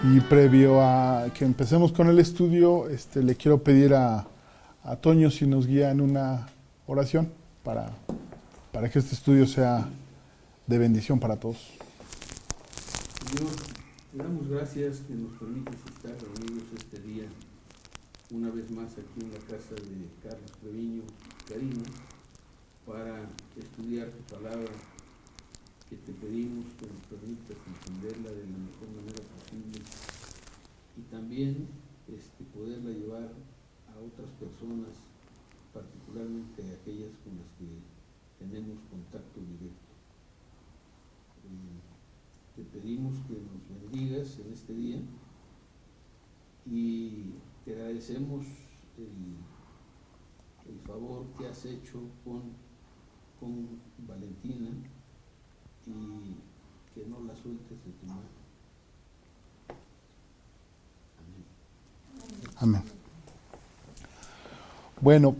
Y previo a que empecemos con el estudio, le quiero pedir a Toño si nos guía en una oración para que este estudio sea de bendición para todos. Señor, te damos gracias que nos permites estar reunidos este día, una vez más aquí en la casa de Carlos Treviño Karina, para estudiar tu palabra, que te pedimos que nos permitas entenderla de la mejor manera posible y también poderla llevar a otras personas, particularmente a aquellas con las que tenemos contacto directo. Te pedimos que nos bendigas en este día y te agradecemos el favor que has hecho con Valentina y que no la sueltes de tu mano. Amén. Amén. Bueno,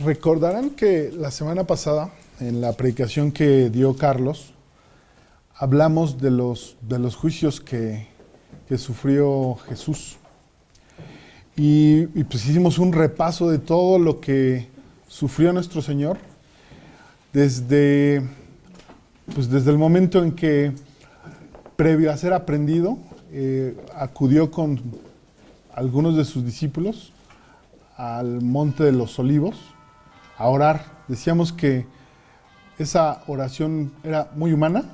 recordarán que la semana pasada, en la predicación que dio Carlos, hablamos de los juicios que sufrió Jesús. Y pues hicimos un repaso de todo lo que sufrió nuestro Señor desde el momento en que, previo a ser aprendido, acudió con algunos de sus discípulos al Monte de los Olivos a orar. Decíamos que esa oración era muy humana,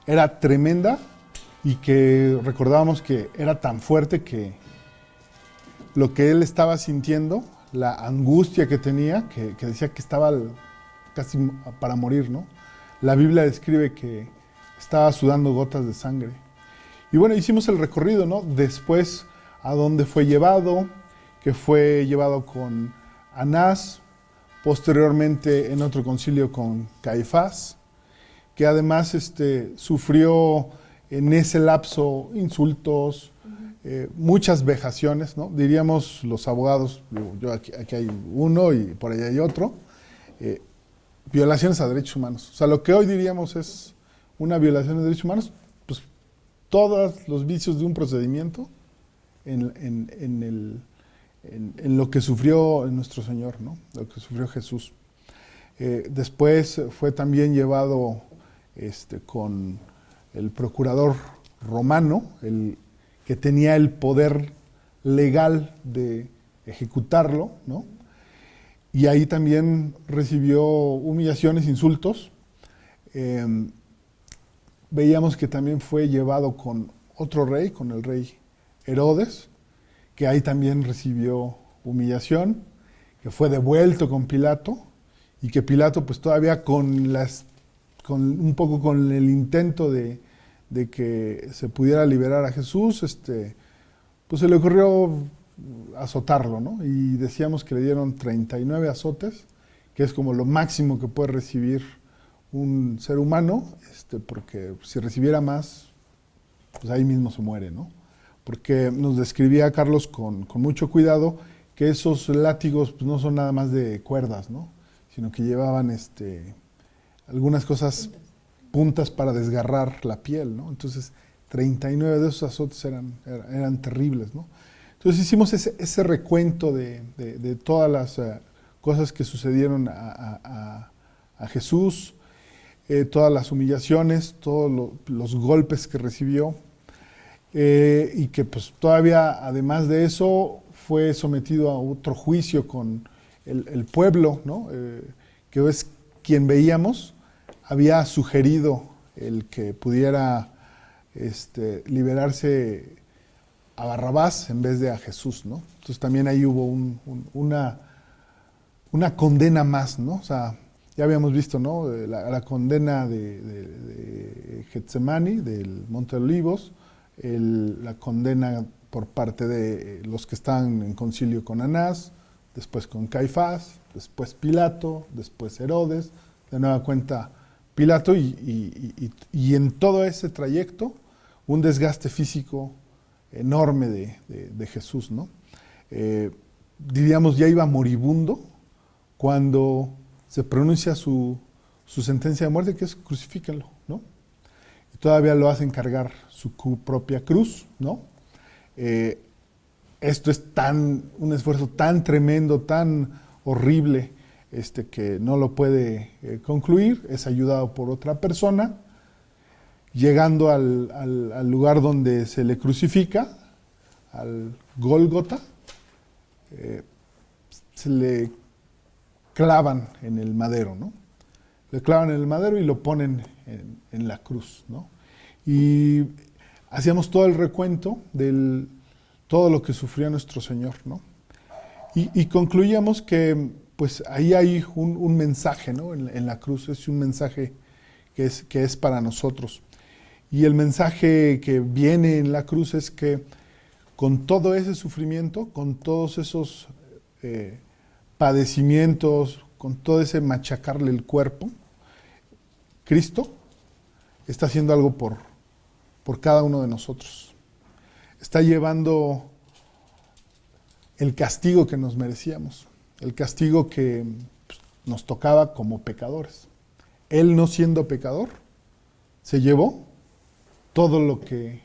era tremenda y que recordábamos que era tan fuerte que lo que él estaba sintiendo, la angustia que tenía, que decía que estaba casi para morir, ¿no? La Biblia describe que estaba sudando gotas de sangre. Y bueno, hicimos el recorrido, ¿no? Después a dónde fue llevado, que fue llevado con Anás, posteriormente en otro concilio con Caifás, que además sufrió en ese lapso insultos, muchas vejaciones, ¿no? Diríamos los abogados, yo aquí hay uno y por allá hay otro, violaciones a derechos humanos. O sea, lo que hoy diríamos es una violación de derechos humanos, pues todos los vicios de un procedimiento en lo que sufrió nuestro Señor, ¿no? Lo que sufrió Jesús. Después fue también llevado con el procurador romano, el que tenía el poder legal de ejecutarlo, ¿no? Y ahí también recibió humillaciones, insultos. Veíamos que también fue llevado con otro rey, con el rey Herodes, que ahí también recibió humillación, que fue devuelto con Pilato, y que Pilato pues todavía con el intento de que se pudiera liberar a Jesús, pues se le ocurrió azotarlo, ¿no? Y decíamos que le dieron 39 azotes, que es como lo máximo que puede recibir un ser humano, porque si recibiera más, pues ahí mismo se muere, ¿no? Porque nos describía Carlos con mucho cuidado que esos látigos pues, no son nada más de cuerdas, ¿no? Sino que llevaban algunas cosas, puntas para desgarrar la piel, ¿no? Entonces, 39 de esos azotes eran terribles, ¿no? Entonces hicimos ese recuento de todas las cosas que sucedieron a Jesús, todas las humillaciones, todos los golpes que recibió, y que pues todavía, además de eso, fue sometido a otro juicio con el pueblo, ¿no? Que es quien veíamos, había sugerido el que pudiera liberarse a Barrabás en vez de a Jesús, ¿no? Entonces también ahí hubo una condena más, ¿no? O sea, ya habíamos visto, ¿no? La condena de Getsemaní, del Monte de Olivos, la condena por parte de los que están en concilio con Anás, después con Caifás, después Pilato, después Herodes, de nueva cuenta Pilato, y en todo ese trayecto un desgaste físico enorme de Jesús, ¿no? Diríamos ya iba moribundo cuando se pronuncia su sentencia de muerte, que es crucifíquenlo, ¿no? Y todavía lo hacen cargar su propia cruz, ¿no? esto es un esfuerzo tan tremendo, tan horrible, que no lo puede concluir, es ayudado por otra persona, llegando al lugar donde se le crucifica, al Gólgota, se le clavan en el madero, ¿no? Le clavan en el madero y lo ponen en la cruz, ¿no? Y hacíamos todo el recuento de todo lo que sufrió nuestro Señor, ¿no? Y concluíamos que pues ahí hay un mensaje, ¿no? En la cruz es un mensaje que es para nosotros. Y el mensaje que viene en la cruz es que con todo ese sufrimiento, con todos esos padecimientos, con todo ese machacarle el cuerpo, Cristo está haciendo algo por cada uno de nosotros. Está llevando el castigo que nos merecíamos, el castigo que nos tocaba como pecadores. Él, no siendo pecador, se llevó todo lo que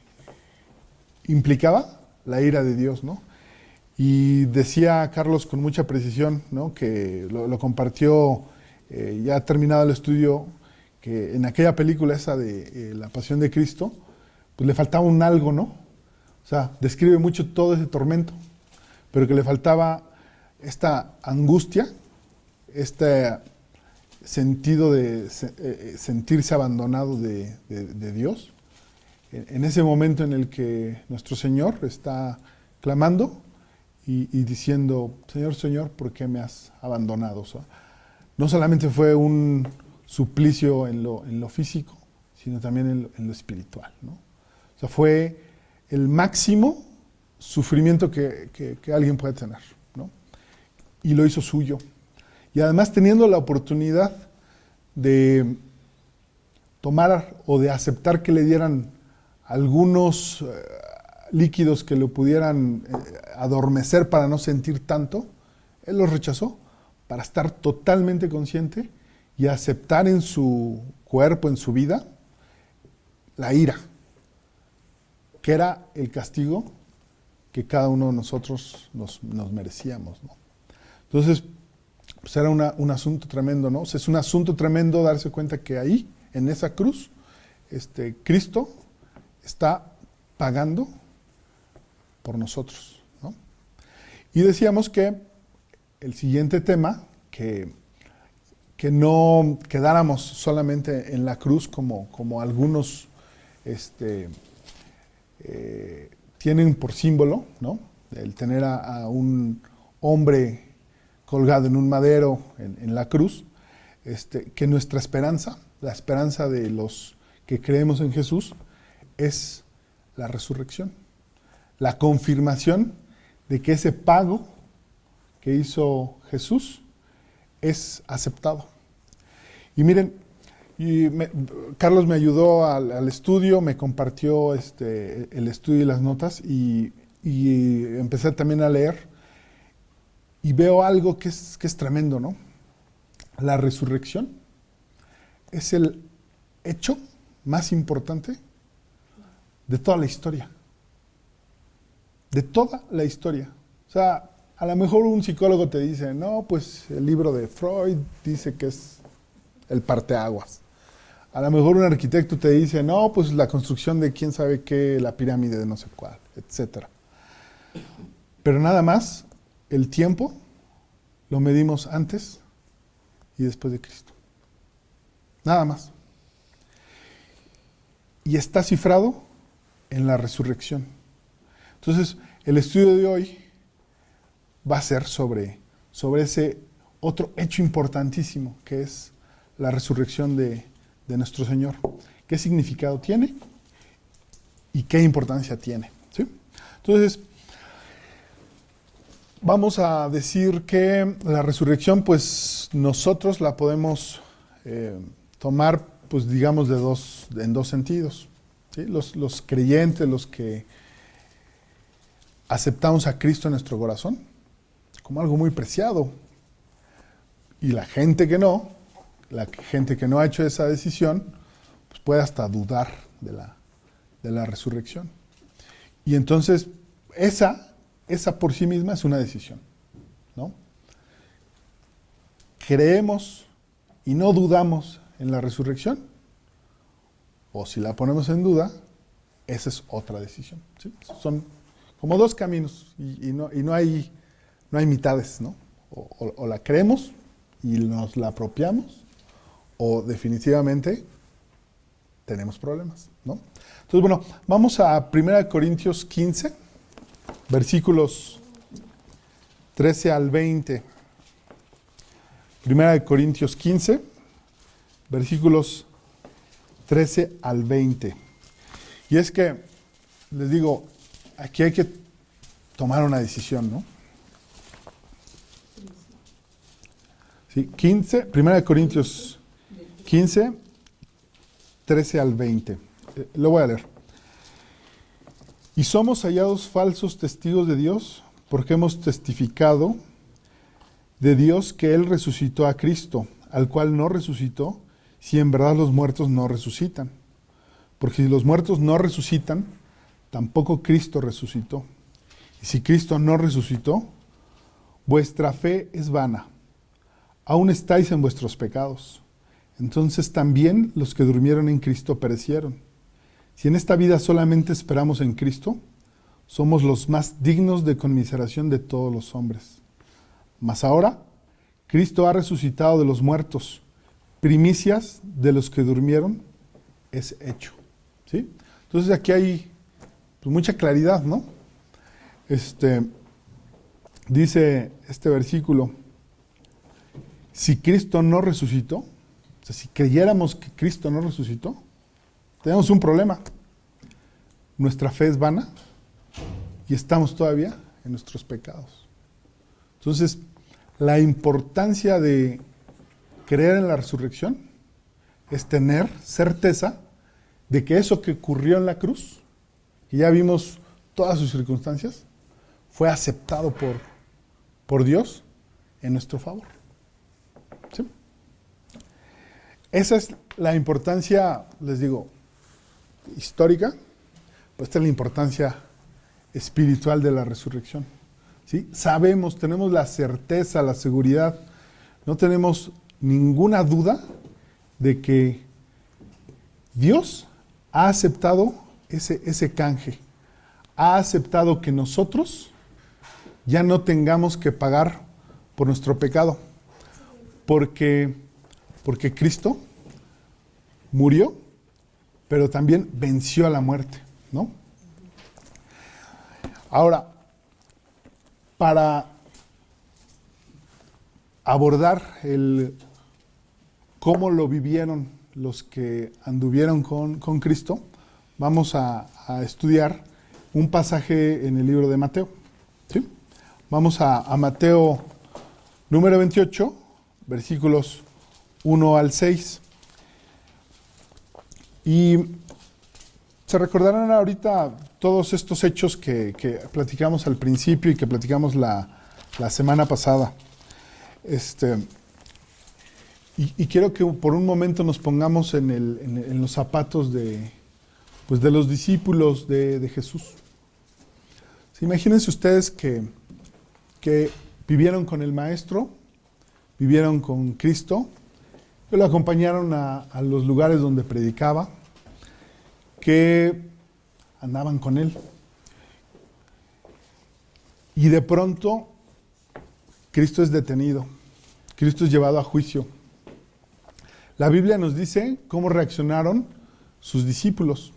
implicaba la ira de Dios, ¿no? Y decía Carlos con mucha precisión, ¿no? Que lo compartió ya terminado el estudio, que en aquella película esa de La Pasión de Cristo, pues le faltaba un algo, ¿no? O sea, describe mucho todo ese tormento, pero que le faltaba esta angustia, este sentido de sentirse abandonado de Dios, en ese momento en el que nuestro Señor está clamando y diciendo, Señor, Señor, ¿por qué me has abandonado? O sea, no solamente fue un suplicio en lo físico, sino también en lo espiritual, ¿no? O sea, fue el máximo sufrimiento que alguien puede tener, ¿no? Y lo hizo suyo. Y además teniendo la oportunidad de tomar o de aceptar que le dieran algunos líquidos que lo pudieran adormecer para no sentir tanto, él los rechazó para estar totalmente consciente y aceptar en su cuerpo, en su vida, la ira, que era el castigo que cada uno de nosotros nos merecíamos, ¿no? Entonces, pues era un asunto tremendo, ¿no? O sea, es un asunto tremendo darse cuenta que ahí, en esa cruz, Cristo está pagando por nosotros, ¿no? Y decíamos que el siguiente tema, que no quedáramos solamente en la cruz como algunos tienen por símbolo, ¿no? El tener a un hombre colgado en un madero en la cruz, que nuestra esperanza, la esperanza de los que creemos en Jesús, es la resurrección, la confirmación de que ese pago que hizo Jesús es aceptado. Y miren, Carlos me ayudó al estudio, me compartió el estudio y las notas, y empecé también a leer, y veo algo que es tremendo, ¿no? La resurrección es el hecho más importante de toda la historia. De toda la historia. O sea, a lo mejor un psicólogo te dice, no, pues el libro de Freud dice que es el parteaguas. A lo mejor un arquitecto te dice, no, pues la construcción de quién sabe qué, la pirámide de no sé cuál, etc. Pero nada más, el tiempo lo medimos antes y después de Cristo. Nada más. Y está cifrado en la resurrección. Entonces, el estudio de hoy va a ser sobre ese otro hecho importantísimo, que es la resurrección de nuestro Señor. ¿Qué significado tiene y qué importancia tiene? ¿Sí? Entonces, vamos a decir que la resurrección, pues nosotros la podemos tomar, pues digamos, en dos sentidos, ¿sí? Los creyentes, los que aceptamos a Cristo en nuestro corazón, como algo muy preciado. Y la gente que no ha hecho esa decisión, pues puede hasta dudar de la resurrección. Y entonces esa por sí misma es una decisión, ¿no? ¿Creemos y no dudamos en la resurrección? O si la ponemos en duda, esa es otra decisión, ¿sí? Son como dos caminos y no hay mitades, ¿no? O la creemos y nos la apropiamos, o definitivamente tenemos problemas, ¿no? Entonces, bueno, vamos a 1 Corintios 15, versículos 13 al 20. 1 Corintios 15, versículos 13 al 20. Y es que, les digo, aquí hay que tomar una decisión, ¿no? Sí, 1 Corintios 15, 13 al 20. Lo voy a leer. Y somos hallados falsos testigos de Dios, porque hemos testificado de Dios que Él resucitó a Cristo, al cual no resucitó, si en verdad los muertos no resucitan. Porque si los muertos no resucitan, tampoco Cristo resucitó. Y si Cristo no resucitó, vuestra fe es vana. Aún estáis en vuestros pecados. Entonces también los que durmieron en Cristo perecieron. Si en esta vida solamente esperamos en Cristo, somos los más dignos de conmiseración de todos los hombres. Mas ahora, Cristo ha resucitado de los muertos, primicias de los que durmieron es hecho. ¿Sí? Entonces aquí hay pues, mucha claridad, ¿no? Dice este versículo, si Cristo no resucitó, o sea, si creyéramos que Cristo no resucitó, tenemos un problema. Nuestra fe es vana y estamos todavía en nuestros pecados. Entonces, la importancia de creer en la resurrección es tener certeza de que eso que ocurrió en la cruz, que ya vimos todas sus circunstancias, fue aceptado por Dios en nuestro favor. ¿Sí? Esa es la importancia, les digo, histórica, pues esta es la importancia espiritual de la resurrección. ¿Sí? Sabemos, tenemos la certeza, la seguridad, no tenemos ninguna duda de que Dios ha aceptado ese canje, ha aceptado que nosotros ya no tengamos que pagar por nuestro pecado, porque Cristo murió, pero también venció a la muerte, ¿no? Ahora, para abordar cómo lo vivieron los que anduvieron con Cristo, vamos a estudiar un pasaje en el libro de Mateo. ¿Sí? Vamos a Mateo número 28, versículos 1 al 6. Y se recordarán ahorita todos estos hechos que platicamos al principio y que platicamos la semana pasada. Y quiero que por un momento nos pongamos en los zapatos de los discípulos de Jesús. ¿Sí? Imagínense ustedes que vivieron con el Maestro, vivieron con Cristo, que lo acompañaron a los lugares donde predicaba, que andaban con Él. Y de pronto, Cristo es detenido, Cristo es llevado a juicio. La Biblia nos dice cómo reaccionaron sus discípulos,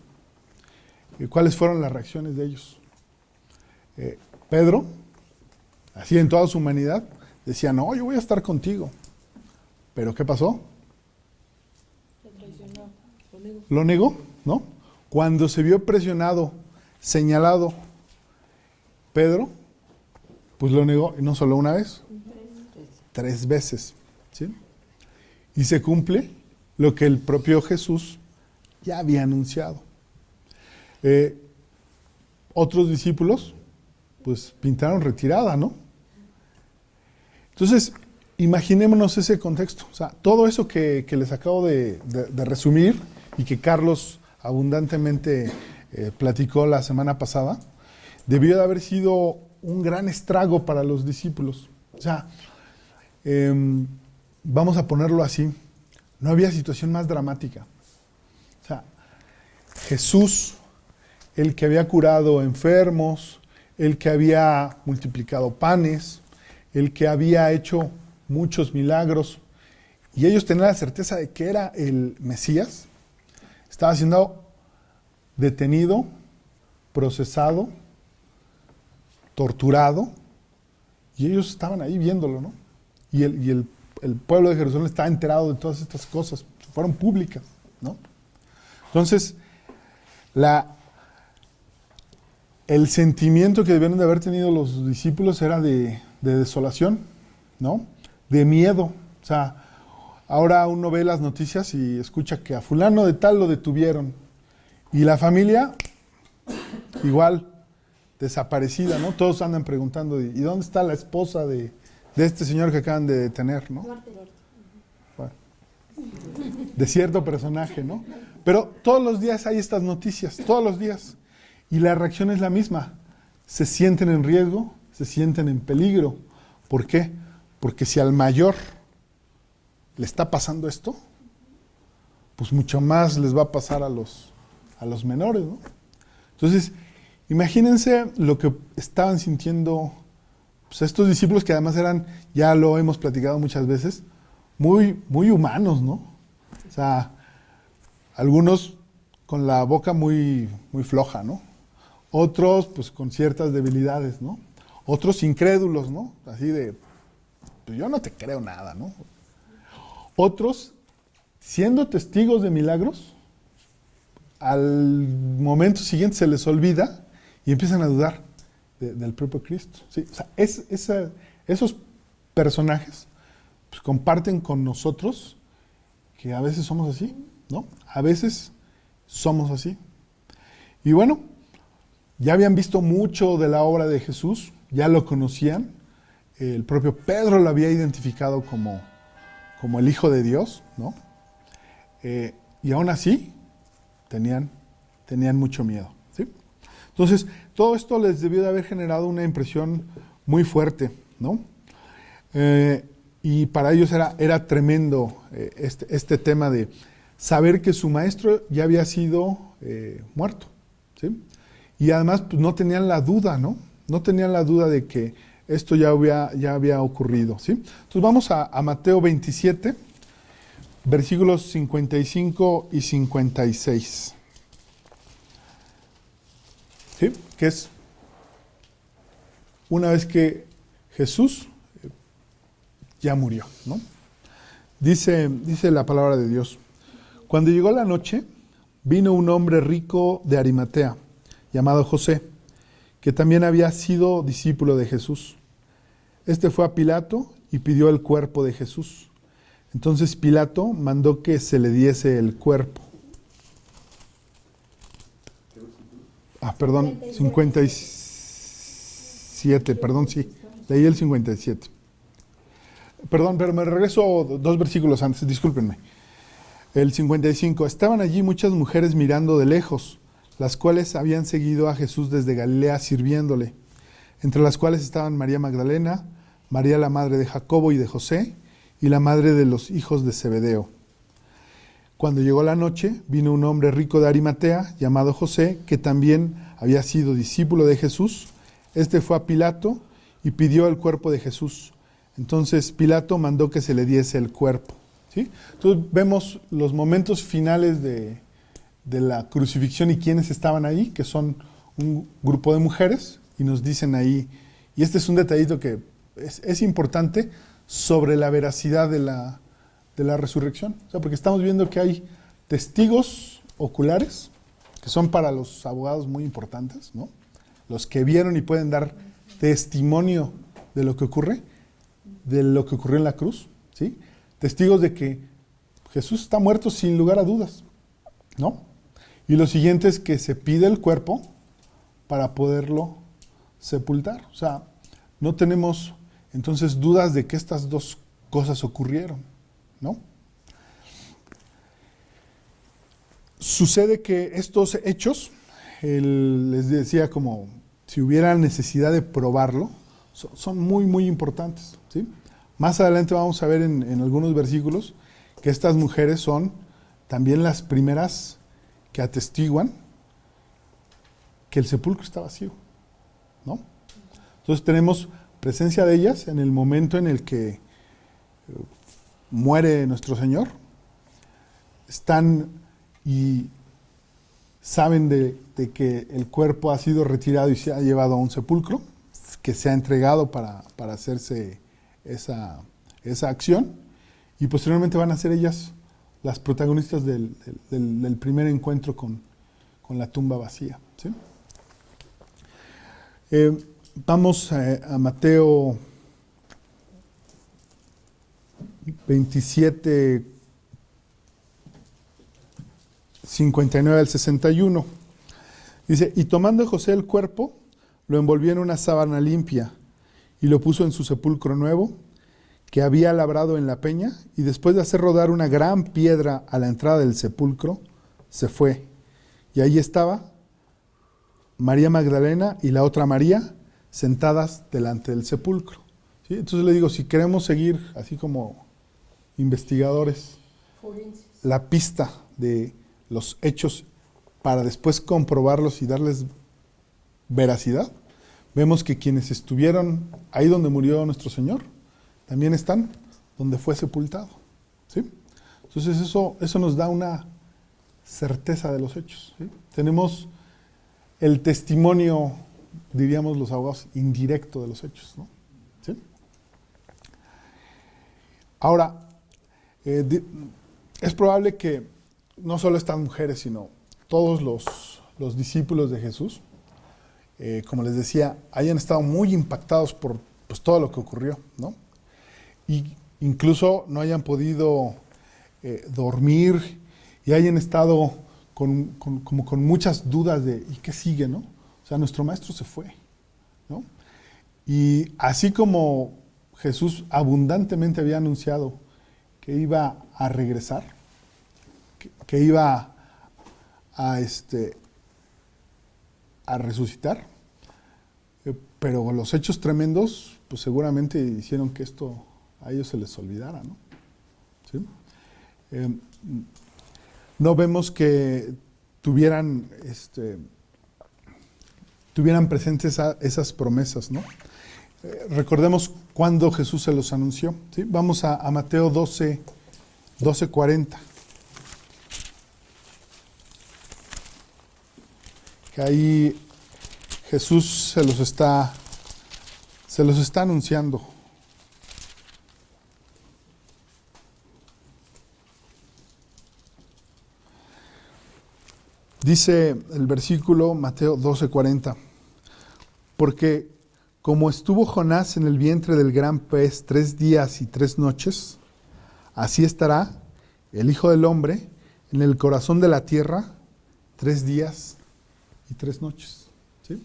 cuáles fueron las reacciones de ellos. Pedro, así en toda su humanidad, decía, no, yo voy a estar contigo. ¿Pero qué pasó? Lo traicionó, Lo negó, ¿no? Cuando se vio presionado, señalado, Pedro, pues lo negó, y no solo una vez, 3 veces, ¿sí? Y se cumple lo que el propio Jesús ya había anunciado. Otros discípulos, pues pintaron retirada, ¿no? Entonces, imaginémonos ese contexto. O sea, todo eso que les acabo de resumir y que Carlos abundantemente platicó la semana pasada, debió de haber sido un gran estrago para los discípulos. O sea, vamos a ponerlo así, no había situación más dramática. O sea, Jesús, el que había curado enfermos, el que había multiplicado panes, el que había hecho muchos milagros, y ellos tenían la certeza de que era el Mesías, estaba siendo detenido, procesado, torturado, y ellos estaban ahí viéndolo, ¿no? Y el pueblo de Jerusalén estaba enterado de todas estas cosas, fueron públicas, ¿no? Entonces, el sentimiento que debieron de haber tenido los discípulos era de desolación, ¿no? De miedo. O sea, ahora uno ve las noticias y escucha que a fulano de tal lo detuvieron. Y la familia, igual, desaparecida, ¿no? Todos andan preguntando, ¿y dónde está la esposa de este señor que acaban de detener, ¿no? Bueno, de cierto personaje, ¿no? Pero todos los días hay estas noticias, todos los días. Y la reacción es la misma. Se sienten en riesgo, se sienten en peligro. ¿Por qué? Porque si al mayor le está pasando esto, pues mucho más les va a pasar a los menores, ¿no? Entonces, imagínense lo que estaban sintiendo pues, estos discípulos que además eran, ya lo hemos platicado muchas veces, muy, muy humanos, ¿no? O sea, algunos con la boca muy, muy floja, ¿no? Otros, pues, con ciertas debilidades, ¿no? Otros incrédulos, ¿no? Así de, pues yo no te creo nada, ¿no? Otros, siendo testigos de milagros, al momento siguiente se les olvida y empiezan a dudar del propio Cristo. ¿Sí? O sea, esos personajes pues, comparten con nosotros que a veces somos así, ¿no? A veces somos así. Y bueno, ya habían visto mucho de la obra de Jesús, ya lo conocían. El propio Pedro lo había identificado como el Hijo de Dios, ¿no? Y aún así tenían mucho miedo, ¿sí? Entonces, todo esto les debió de haber generado una impresión muy fuerte, ¿no? Y para ellos era tremendo este tema de saber que su maestro ya había sido muerto, ¿sí? Y además pues, no tenían la duda, ¿no? No tenían la duda de que esto ya había ocurrido, ¿sí? Entonces vamos a Mateo 27, versículos 55 y 56. ¿Sí? Que es una vez que Jesús ya murió, ¿no? Dice la palabra de Dios. Cuando llegó la noche, vino un hombre rico de Arimatea, llamado José, que también había sido discípulo de Jesús. Este fue a Pilato y pidió el cuerpo de Jesús. Entonces Pilato mandó que se le diese el cuerpo. Perdón, 57, perdón, sí, leí el 57. Perdón, pero me regreso 2 versículos antes, discúlpenme. El 55, estaban allí muchas mujeres mirando de lejos, las cuales habían seguido a Jesús desde Galilea sirviéndole, entre las cuales estaban María Magdalena, María la madre de Jacobo y de José, y la madre de los hijos de Zebedeo. Cuando llegó la noche, vino un hombre rico de Arimatea, llamado José, que también había sido discípulo de Jesús. Este fue a Pilato y pidió el cuerpo de Jesús. Entonces Pilato mandó que se le diese el cuerpo, ¿sí? Entonces vemos los momentos finales de la crucifixión y quiénes estaban ahí, que son un grupo de mujeres, y nos dicen ahí, y este es un detallito que es importante, sobre la veracidad de la resurrección. O sea, porque estamos viendo que hay testigos oculares, que son para los abogados muy importantes, ¿no? Los que vieron y pueden dar testimonio de lo que ocurre, de lo que ocurrió en la cruz, ¿sí? Testigos de que Jesús está muerto sin lugar a dudas, ¿no? Y lo siguiente es que se pide el cuerpo para poderlo sepultar. O sea, no tenemos entonces dudas de que estas dos cosas ocurrieron, ¿no? Sucede que estos hechos, les decía como si hubiera necesidad de probarlo, son muy, muy importantes, ¿sí? Más adelante vamos a ver en algunos versículos que estas mujeres son también las primeras que atestiguan que el sepulcro está vacío, ¿no? Entonces tenemos presencia de ellas en el momento en el que muere nuestro Señor. Están y saben de que el cuerpo ha sido retirado y se ha llevado a un sepulcro, que se ha entregado para hacerse esa acción, y posteriormente van a ser ellas las protagonistas del primer encuentro con la tumba vacía, ¿sí? Vamos a Mateo 27, 59 al 61. Dice, y tomando José el cuerpo, lo envolvió en una sábana limpia y lo puso en su sepulcro nuevo, que había labrado en la peña, y después de hacer rodar una gran piedra a la entrada del sepulcro, se fue. Y ahí estaba María Magdalena y la otra María sentadas delante del sepulcro, ¿sí? Entonces le digo, si queremos seguir así como investigadores la pista de los hechos para después comprobarlos y darles veracidad, vemos que quienes estuvieron ahí donde murió nuestro Señor también están donde fue sepultado, ¿sí? Entonces eso nos da una certeza de los hechos, ¿sí? Tenemos el testimonio, diríamos los abogados, indirecto de los hechos, ¿no? ¿Sí? Ahora, es probable que no solo estas mujeres, sino todos los discípulos de Jesús, como les decía, hayan estado muy impactados por pues, todo lo que ocurrió, ¿no? Y incluso no hayan podido dormir y hayan estado como con muchas dudas de ¿y qué sigue, no? O sea, nuestro maestro se fue, ¿no? Y así como Jesús abundantemente había anunciado que iba a regresar, que iba a resucitar, pero los hechos tremendos, pues seguramente hicieron que esto a ellos se les olvidara, ¿no? ¿Sí? No vemos que tuvieran presentes esas promesas, ¿no? Recordemos cuándo Jesús se los anunció, ¿sí? Vamos a Mateo 12:40. Que ahí Jesús se los está anunciando. Dice el versículo Mateo 12:40, porque como estuvo Jonás en el vientre del gran pez 3 días y 3 noches, así estará el Hijo del Hombre en el corazón de la tierra 3 días y 3 noches. ¿Sí?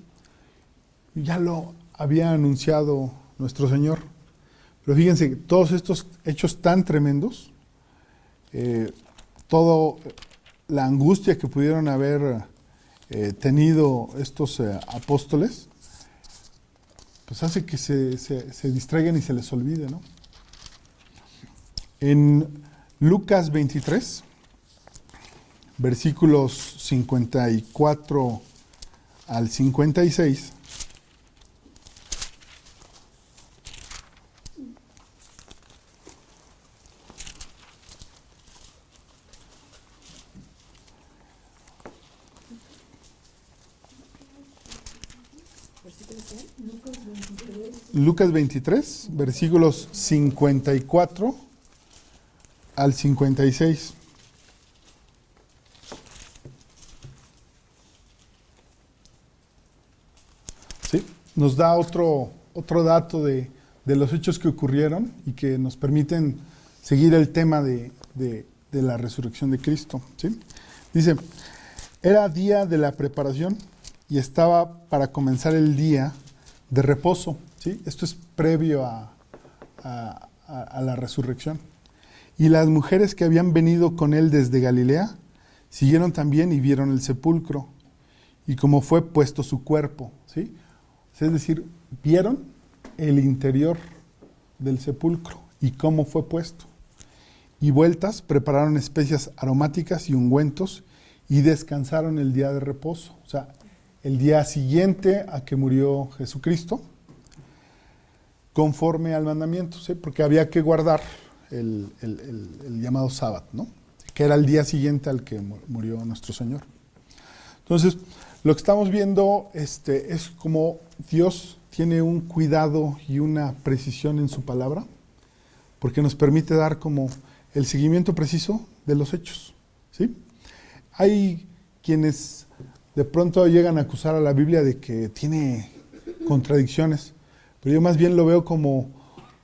Ya lo había anunciado nuestro Señor. Pero fíjense, todos estos hechos tan tremendos, todo la angustia que pudieron haber tenido estos apóstoles, pues hace que se distraigan y se les olvide, ¿no? En Lucas 23, versículos 54 al 56, Lucas 23, versículos 54 al 56. ¿Sí? Nos da otro dato de los hechos que ocurrieron y que nos permiten seguir el tema de la resurrección de Cristo. ¿Sí? Dice, era día de la preparación y estaba para comenzar el día de reposo. ¿Sí? Esto es previo a la resurrección. Y las mujeres que habían venido con él desde Galilea siguieron también y vieron el sepulcro y cómo fue puesto su cuerpo. ¿Sí? Es decir, vieron el interior del sepulcro y cómo fue puesto. Y vueltas, prepararon especias aromáticas y ungüentos y descansaron el día de reposo. O sea, el día siguiente a que murió Jesucristo, conforme al mandamiento, ¿sí? Porque había que guardar el llamado sábado, ¿no? Que era el día siguiente al que murió nuestro Señor. Entonces, lo que estamos viendo es como Dios tiene un cuidado y una precisión en su palabra, porque nos permite dar como el seguimiento preciso de los hechos, ¿sí? Hay quienes de pronto llegan a acusar a la Biblia de que tiene contradicciones, pero yo más bien lo veo como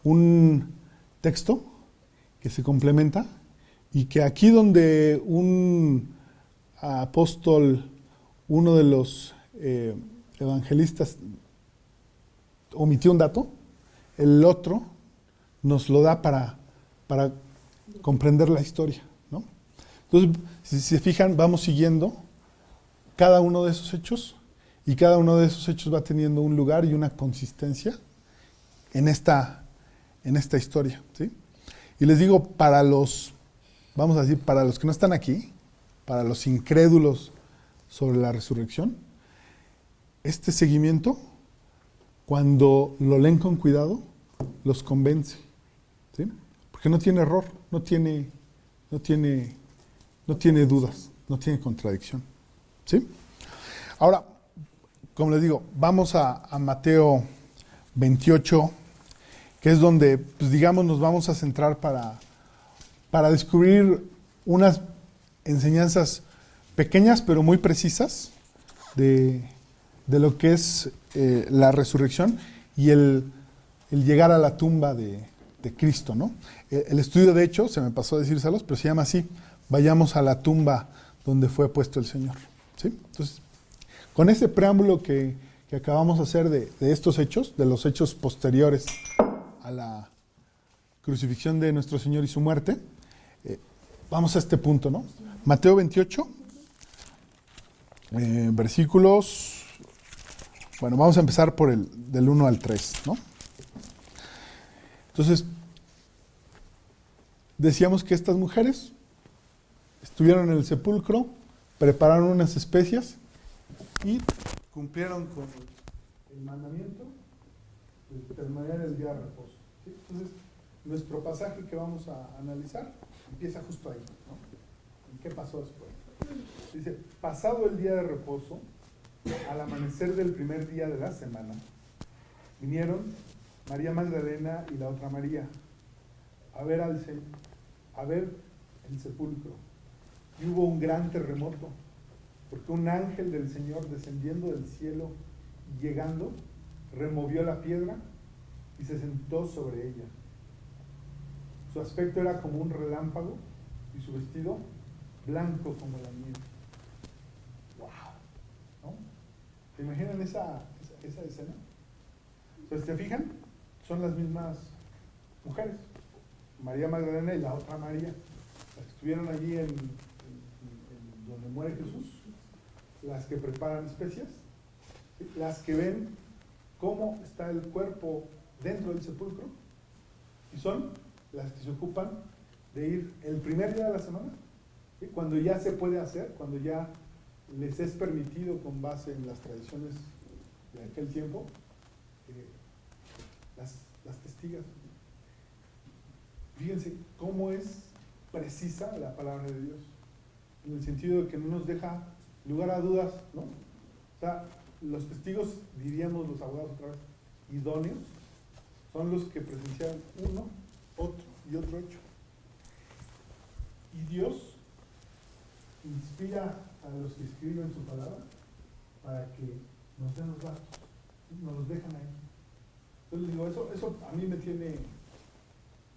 un texto que se complementa y que aquí donde un apóstol, uno de los evangelistas omitió un dato, el otro nos lo da para comprender la historia, ¿no? Entonces, si se fijan, vamos siguiendo cada uno de esos hechos y cada uno de esos hechos va teniendo un lugar y una consistencia en esta historia, ¿sí? Y les digo, vamos a decir, para los que no están aquí, para los incrédulos sobre la resurrección, este seguimiento, cuando lo leen con cuidado, los convence, ¿sí? Porque no tiene error, no tiene dudas, no tiene contradicción, ¿sí? Ahora, como les digo, vamos a Mateo 28, que es donde, pues digamos, nos vamos a centrar para descubrir unas enseñanzas pequeñas pero muy precisas de lo que es la resurrección y el llegar a la tumba de Cristo, ¿no? El estudio, de hecho, se me pasó a decírselos, pero se llama así: vayamos a la tumba donde fue puesto el Señor, ¿sí? Entonces, con ese preámbulo que acabamos de hacer de estos hechos, de los hechos posteriores a la crucifixión de nuestro Señor y su muerte, vamos a este punto, ¿no? Mateo 28, versículos, bueno, vamos a empezar por del 1 al 3, ¿no? Entonces, decíamos que estas mujeres estuvieron en el sepulcro, prepararon unas especias y cumplieron con el mandamiento de permanecer el día de reposo, ¿sí? Entonces, nuestro pasaje que vamos a analizar empieza justo ahí, ¿no? ¿Y qué pasó después? Dice, pasado el día de reposo, al amanecer del primer día de la semana, vinieron María Magdalena y la otra María a ver el sepulcro. Y hubo un gran terremoto, porque un ángel del Señor descendiendo del cielo y llegando, removió la piedra y se sentó sobre ella. Su aspecto era como un relámpago y su vestido blanco como la nieve. ¡Wow! ¿No? ¿Se imaginan esa escena? Entonces, ¿se fijan? Son las mismas mujeres, María Magdalena y la otra María, las que estuvieron allí en donde muere Jesús, las que preparan especias, ¿sí? Las que ven cómo está el cuerpo dentro del sepulcro, y son las que se ocupan de ir el primer día de la semana, ¿sí? Cuando ya se puede hacer, cuando ya les es permitido con base en las tradiciones de aquel tiempo, las testigas. Fíjense cómo es precisa la palabra de Dios, en el sentido de que no nos deja lugar a dudas, ¿no? O sea, los testigos, diríamos los abogados otra vez, idóneos, son los que presenciaron uno, otro y otro hecho. Y Dios inspira a los que escriben su palabra para que nos den los datos, nos los dejan ahí. Entonces digo, eso a mí me tiene,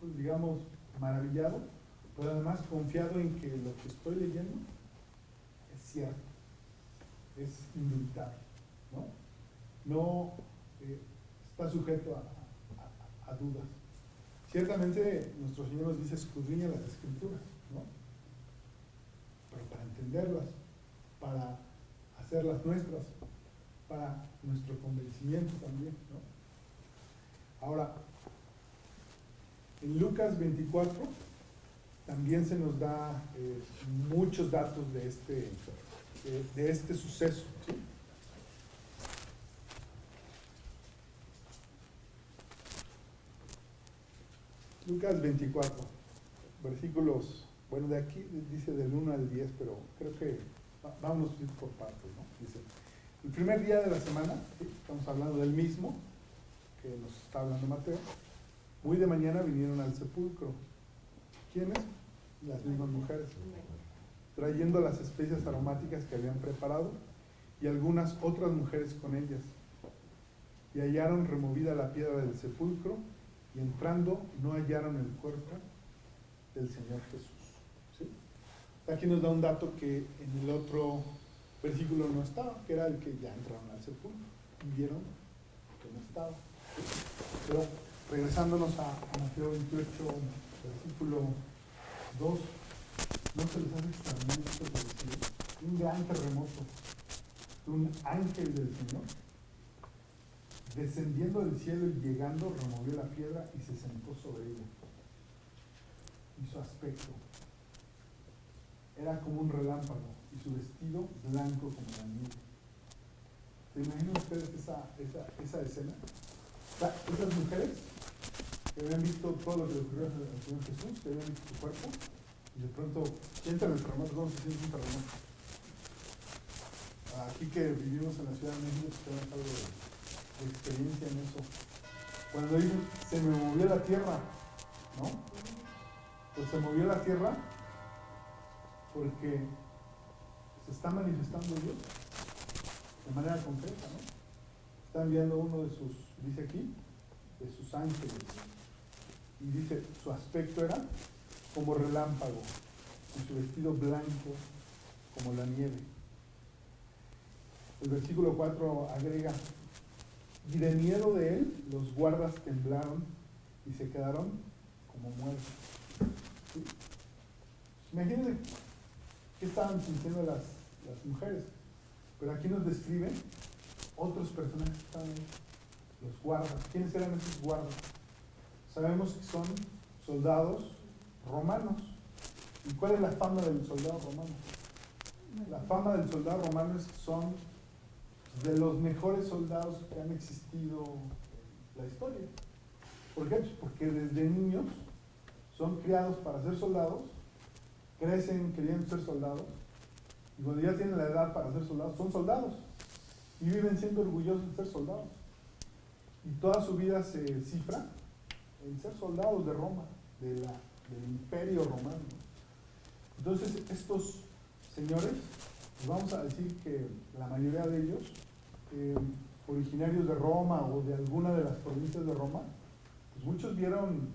pues, digamos, maravillado, pero además confiado en que lo que estoy leyendo es cierto, es indubitable, ¿no? No está sujeto a dudas. Ciertamente nuestro Señor nos dice: escudriña las Escrituras, ¿no? Pero para entenderlas, para hacerlas nuestras, para nuestro convencimiento también, ¿no? Ahora, en Lucas 24 también se nos da muchos datos de este suceso, ¿sí? Lucas 24, versículos, bueno, de aquí dice del 1 al 10, pero creo que vamos a ir por partes, ¿no? Dice, el primer día de la semana, ¿sí? Estamos hablando del mismo, que nos está hablando Mateo, muy de mañana vinieron al sepulcro. ¿Quiénes? Las mismas mujeres, trayendo las especias aromáticas que habían preparado y algunas otras mujeres con ellas. Y hallaron removida la piedra del sepulcro y entrando no hallaron el cuerpo del Señor Jesús. ¿Sí? Aquí nos da un dato que en el otro versículo no estaba, que era el que ya entraron al sepulcro y vieron que no estaba. ¿Sí? Pero regresándonos a Mateo 28, versículo 2, ¿no se les hace extraño esto que decía? Un gran terremoto, un ángel del Señor, descendiendo del cielo y llegando, removió la piedra y se sentó sobre ella. Y su aspecto era como un relámpago y su vestido blanco como la nieve. ¿Se imaginan ustedes esa escena? O sea, esas mujeres que habían visto todo lo que le ocurrió al Señor Jesús, que habían visto su cuerpo, y de pronto sienten el terremoto. ¿Cómo se siente un terremoto? Aquí que vivimos en la Ciudad de México, pues tenemos algo de experiencia en eso. Cuando dicen, se me movió la tierra, ¿no? Pues se movió la tierra porque se está manifestando Dios de manera concreta, ¿no? Está enviando uno de sus, dice aquí, de sus ángeles. Y dice, su aspecto era como relámpago, y su vestido blanco como la nieve. El versículo 4 agrega, y de miedo de él, los guardas temblaron y se quedaron como muertos. ¿Sí? Imagínense qué estaban sintiendo las mujeres. Pero aquí nos describe otros personajes que estaban ahí, los guardas. ¿Quiénes eran esos guardas? Sabemos que son soldados romanos. ¿Y cuál es la fama del soldado romano? La fama del soldado romano es que son de los mejores soldados que han existido en la historia. ¿Por qué? Pues porque desde niños son criados para ser soldados, crecen queriendo ser soldados, y cuando ya tienen la edad para ser soldados, son soldados, y viven siendo orgullosos de ser soldados. Y toda su vida se cifra en ser soldados de Roma, del imperio romano. Entonces, estos señores, pues vamos a decir que la mayoría de ellos, originarios de Roma o de alguna de las provincias de Roma, pues muchos vieron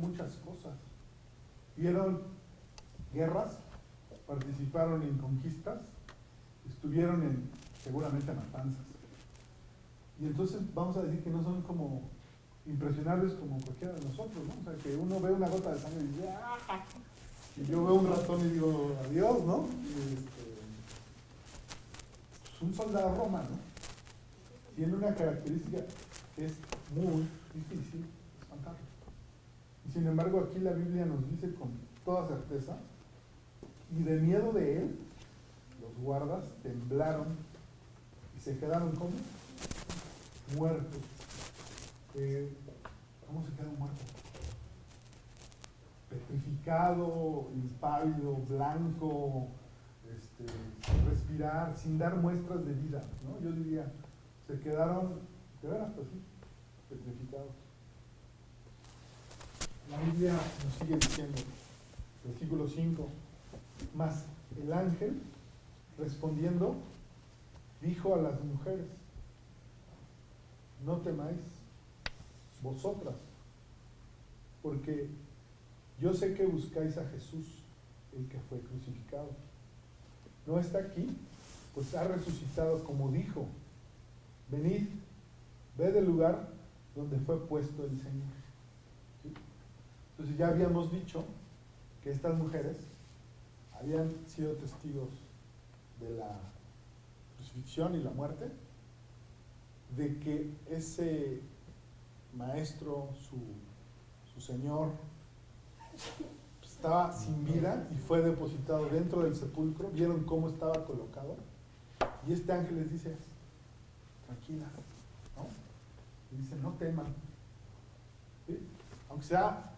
muchas cosas. Vieron guerras, participaron en conquistas, estuvieron seguramente matanzas. Y entonces vamos a decir que no son como impresionables como cualquiera de nosotros, ¿no? O sea, que uno ve una gota de sangre y dice, ¡ah! Y yo veo un ratón y digo, adiós, ¿no? Pues un soldado romano tiene una característica que es muy difícil espantarlo. Y sin embargo, aquí la Biblia nos dice con toda certeza, y de miedo de él, los guardas temblaron y se quedaron como muertos. ¿Cómo se queda un muerto? Petrificado, impávido, blanco, sin respirar, sin dar muestras de vida, ¿no? Yo diría, se quedaron, de veras, pues sí, petrificados. La Biblia nos sigue diciendo, versículo 5, mas el ángel, respondiendo, dijo a las mujeres, no temáis vosotras, porque yo sé que buscáis a Jesús, el que fue crucificado. No está aquí, pues ha resucitado como dijo. Venid, ved el lugar donde fue puesto el Señor. ¿Sí? Entonces ya habíamos dicho que estas mujeres habían sido testigos de la crucifixión y la muerte de que ese maestro, su señor, estaba sin vida y fue depositado dentro del sepulcro. Vieron cómo estaba colocado. Y este ángel les dice, tranquilas, ¿no? Y dice, no teman. ¿Sí? Aunque sea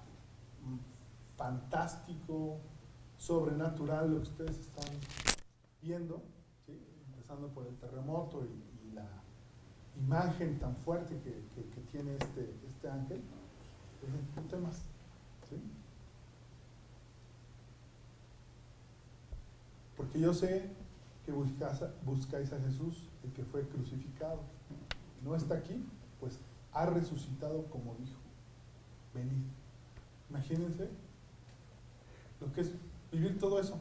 fantástico, sobrenatural lo que ustedes están viendo, ¿sí? Empezando por el terremoto y la imagen tan fuerte que tiene este ángel, dicen, no temas. ¿Sí? Porque yo sé que buscáis a Jesús, el que fue crucificado. No está aquí, pues ha resucitado como dijo. Venid. Imagínense lo que es vivir todo eso.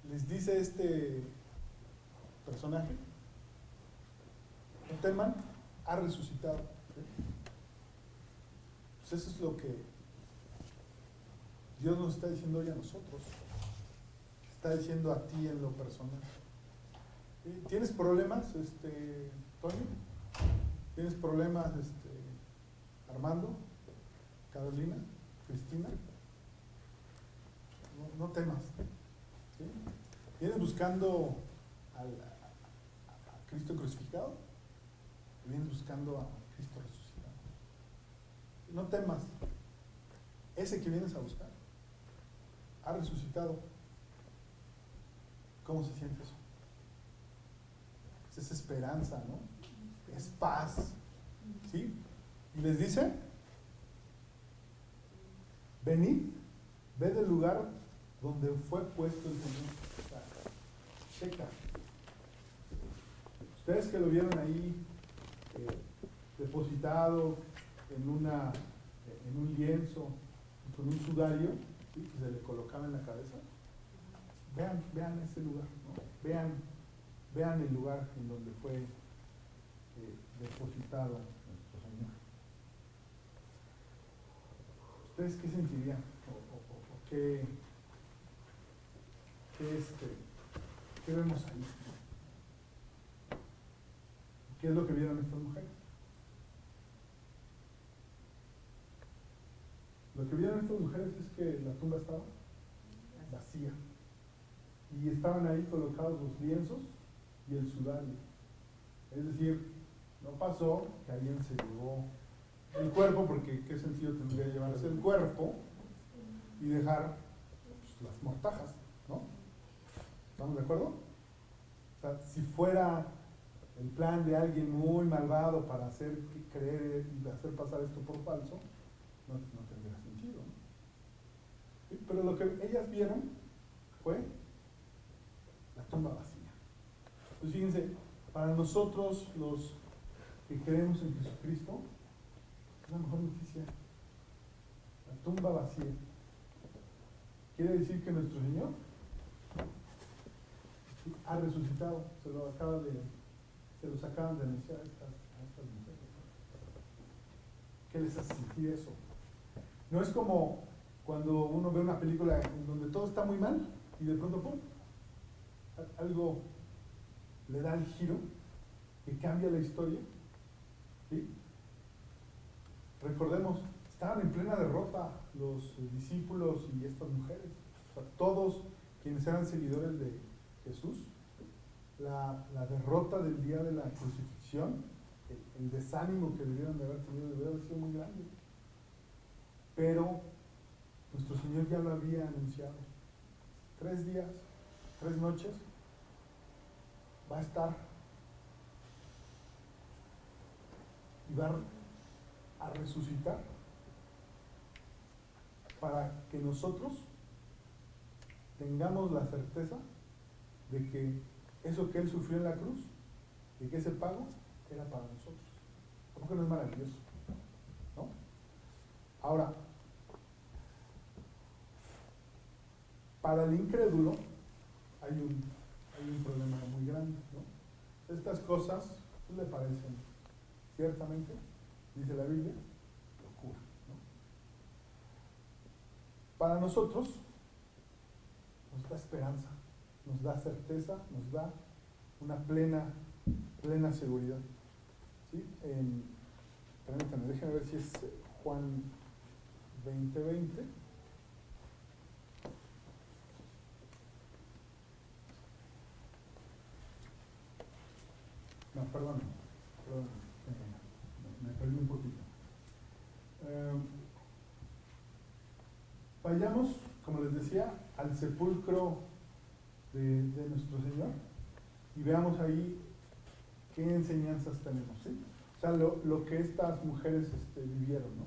Les dice este personaje, no teman, ha resucitado. ¿Sí? Pues eso es lo que Dios nos está diciendo hoy a nosotros. Está diciendo a ti en lo personal. ¿Tienes problemas, Toño? ¿Tienes problemas, Armando? ¿Carolina? ¿Cristina? No temas. ¿Sí? ¿Vienes buscando a Cristo crucificado? ¿O vienes buscando a Cristo resucitado? No temas. Ese que vienes a buscar ha resucitado. ¿Cómo se siente eso? Es esperanza, ¿no? Es paz. ¿Sí? Y les dice, venid, ved el lugar donde fue puesto el Señor. O sea, checa. Ustedes que lo vieron ahí depositado en un lienzo, con un sudario, ¿sí? Que se le colocaba en la cabeza. Vean ese lugar, ¿no? Vean el lugar en donde fue depositado nuestro Señor. ¿Ustedes qué sentirían? ¿O qué vemos ahí? ¿Qué es lo que vieron estas mujeres? Lo que vieron estas mujeres es que la tumba estaba vacía. Y estaban ahí colocados los lienzos y el sudario. Es decir, no pasó que alguien se llevó el cuerpo, porque qué sentido tendría llevarse el cuerpo y dejar pues, las mortajas, ¿no? ¿Estamos de acuerdo? O sea, si fuera el plan de alguien muy malvado para hacer creer y hacer pasar esto por falso, no tendría sentido, ¿no? ¿Sí? Pero lo que ellas vieron fue la tumba vacía. Entonces fíjense, para nosotros los que creemos en Jesucristo, es la mejor noticia. La tumba vacía. Quiere decir que nuestro Señor ha resucitado. Se los acaban de anunciar a estas mujeres. ¿Qué les hace sentir eso? No es como cuando uno ve una película en donde todo está muy mal y de pronto ¡pum! Algo le da el giro que cambia la historia. ¿Sí? Recordemos, estaban en plena derrota los discípulos y estas mujeres. O sea, todos quienes eran seguidores de Jesús, la derrota del día de la crucifixión, el desánimo que debieron de haber tenido debe haber sido muy grande. Pero nuestro Señor ya lo había anunciado. 3 días, 3 noches, va a estar y va a resucitar para que nosotros tengamos la certeza de que eso que Él sufrió en la cruz, de que ese pago era para nosotros. ¿Cómo que no es maravilloso? ¿No? Ahora, para el incrédulo hay un problema muy grande, ¿no? Estas cosas pues, le parecen, ciertamente, dice la Biblia, locura, ¿no? Para nosotros nos da esperanza, nos da certeza, nos da una plena seguridad. ¿Sí? Permítanme, déjenme ver si es Juan 20:20. No, perdón, me perdí un poquito. Vayamos, como les decía, al sepulcro de nuestro Señor y veamos ahí qué enseñanzas tenemos, ¿sí? O sea, lo que estas mujeres vivieron, ¿no?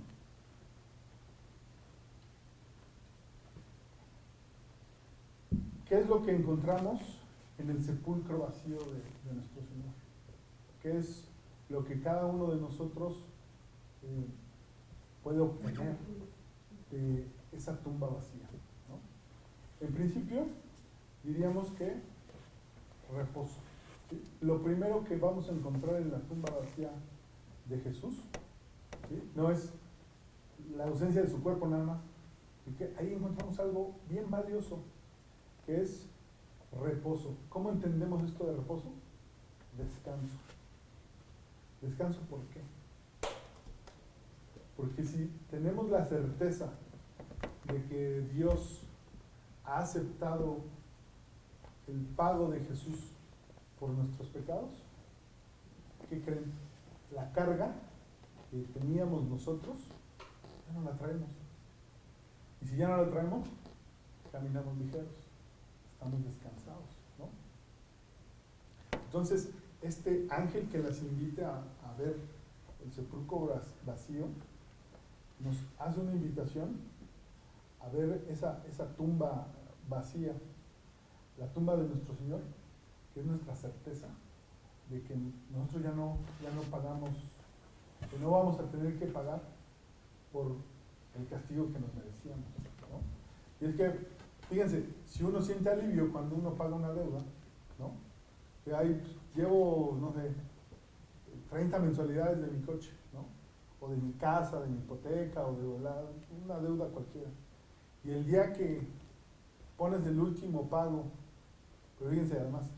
¿Qué es lo que encontramos en el sepulcro vacío de nuestro Señor? ¿Qué es lo que cada uno de nosotros puede obtener de esa tumba vacía, ¿no? En principio, diríamos que reposo. ¿Sí? Lo primero que vamos a encontrar en la tumba vacía de Jesús, ¿sí? No es la ausencia de su cuerpo nada más, y que ahí encontramos algo bien valioso, que es reposo. ¿Cómo entendemos esto de reposo? Descanso. ¿Descanso por qué? Porque si tenemos la certeza de que Dios ha aceptado el pago de Jesús por nuestros pecados, ¿qué creen? La carga que teníamos nosotros, ya no la traemos. Y si ya no la traemos, caminamos ligeros, estamos descansados, ¿no? Entonces, este ángel que las invita a ver el sepulcro vacío, nos hace una invitación a ver esa tumba vacía, la tumba de nuestro Señor, que es nuestra certeza de que nosotros ya no pagamos, que no vamos a tener que pagar por el castigo que nos merecíamos, ¿no? Y es que, fíjense, si uno siente alivio cuando uno paga una deuda, ¿no? Que ahí llevo, no sé, 30 mensualidades de mi coche, ¿no? O de mi casa, de mi hipoteca, o de una deuda cualquiera. Y el día que pones el último pago, pero fíjense además,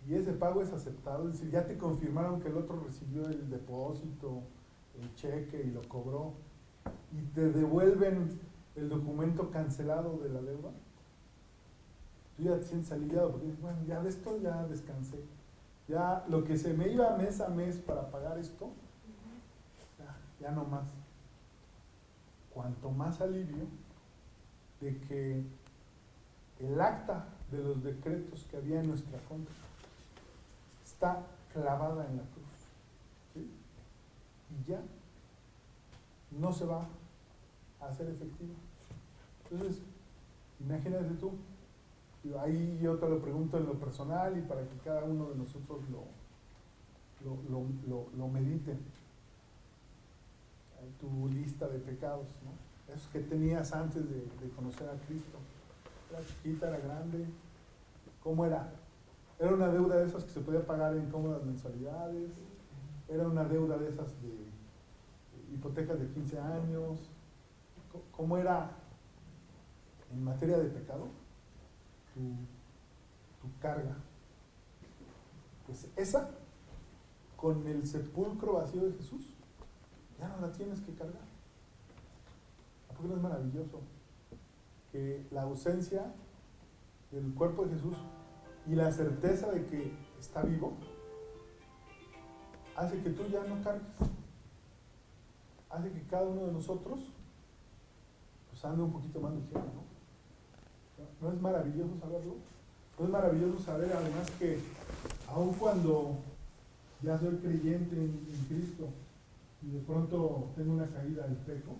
y ese pago es aceptado, es decir, ya te confirmaron que el otro recibió el depósito, el cheque y lo cobró, y te devuelven el documento cancelado de la deuda, tú ya te sientes aliviado porque dices, bueno, ya de esto ya descansé, ya lo que se me iba mes a mes para pagar esto, ya no más. Cuanto más alivio de que el acta de los decretos que había en nuestra contra está clavada en la cruz, ¿sí? Y ya no se va a hacer efectiva. Entonces, imagínate tú, ahí yo te lo pregunto en lo personal y para que cada uno de nosotros lo medite. Tu lista de pecados, ¿no? Esos que tenías antes de conocer a Cristo. Era chiquita, era grande. ¿Cómo era? Era una deuda de esas que se podía pagar en cómodas mensualidades. Era una deuda de esas de hipotecas de 15 años. ¿Cómo era en materia de pecado? Tu carga. Pues esa, con el sepulcro vacío de Jesús, ya no la tienes que cargar. ¿A poco no es maravilloso? Que la ausencia del cuerpo de Jesús y la certeza de que está vivo hace que tú ya no cargues. Hace que cada uno de nosotros pues ande un poquito más ligero, ¿no? ¿No es maravilloso saberlo? ¿No es maravilloso saber además que aun cuando ya soy creyente en Cristo y de pronto tengo una caída del peco,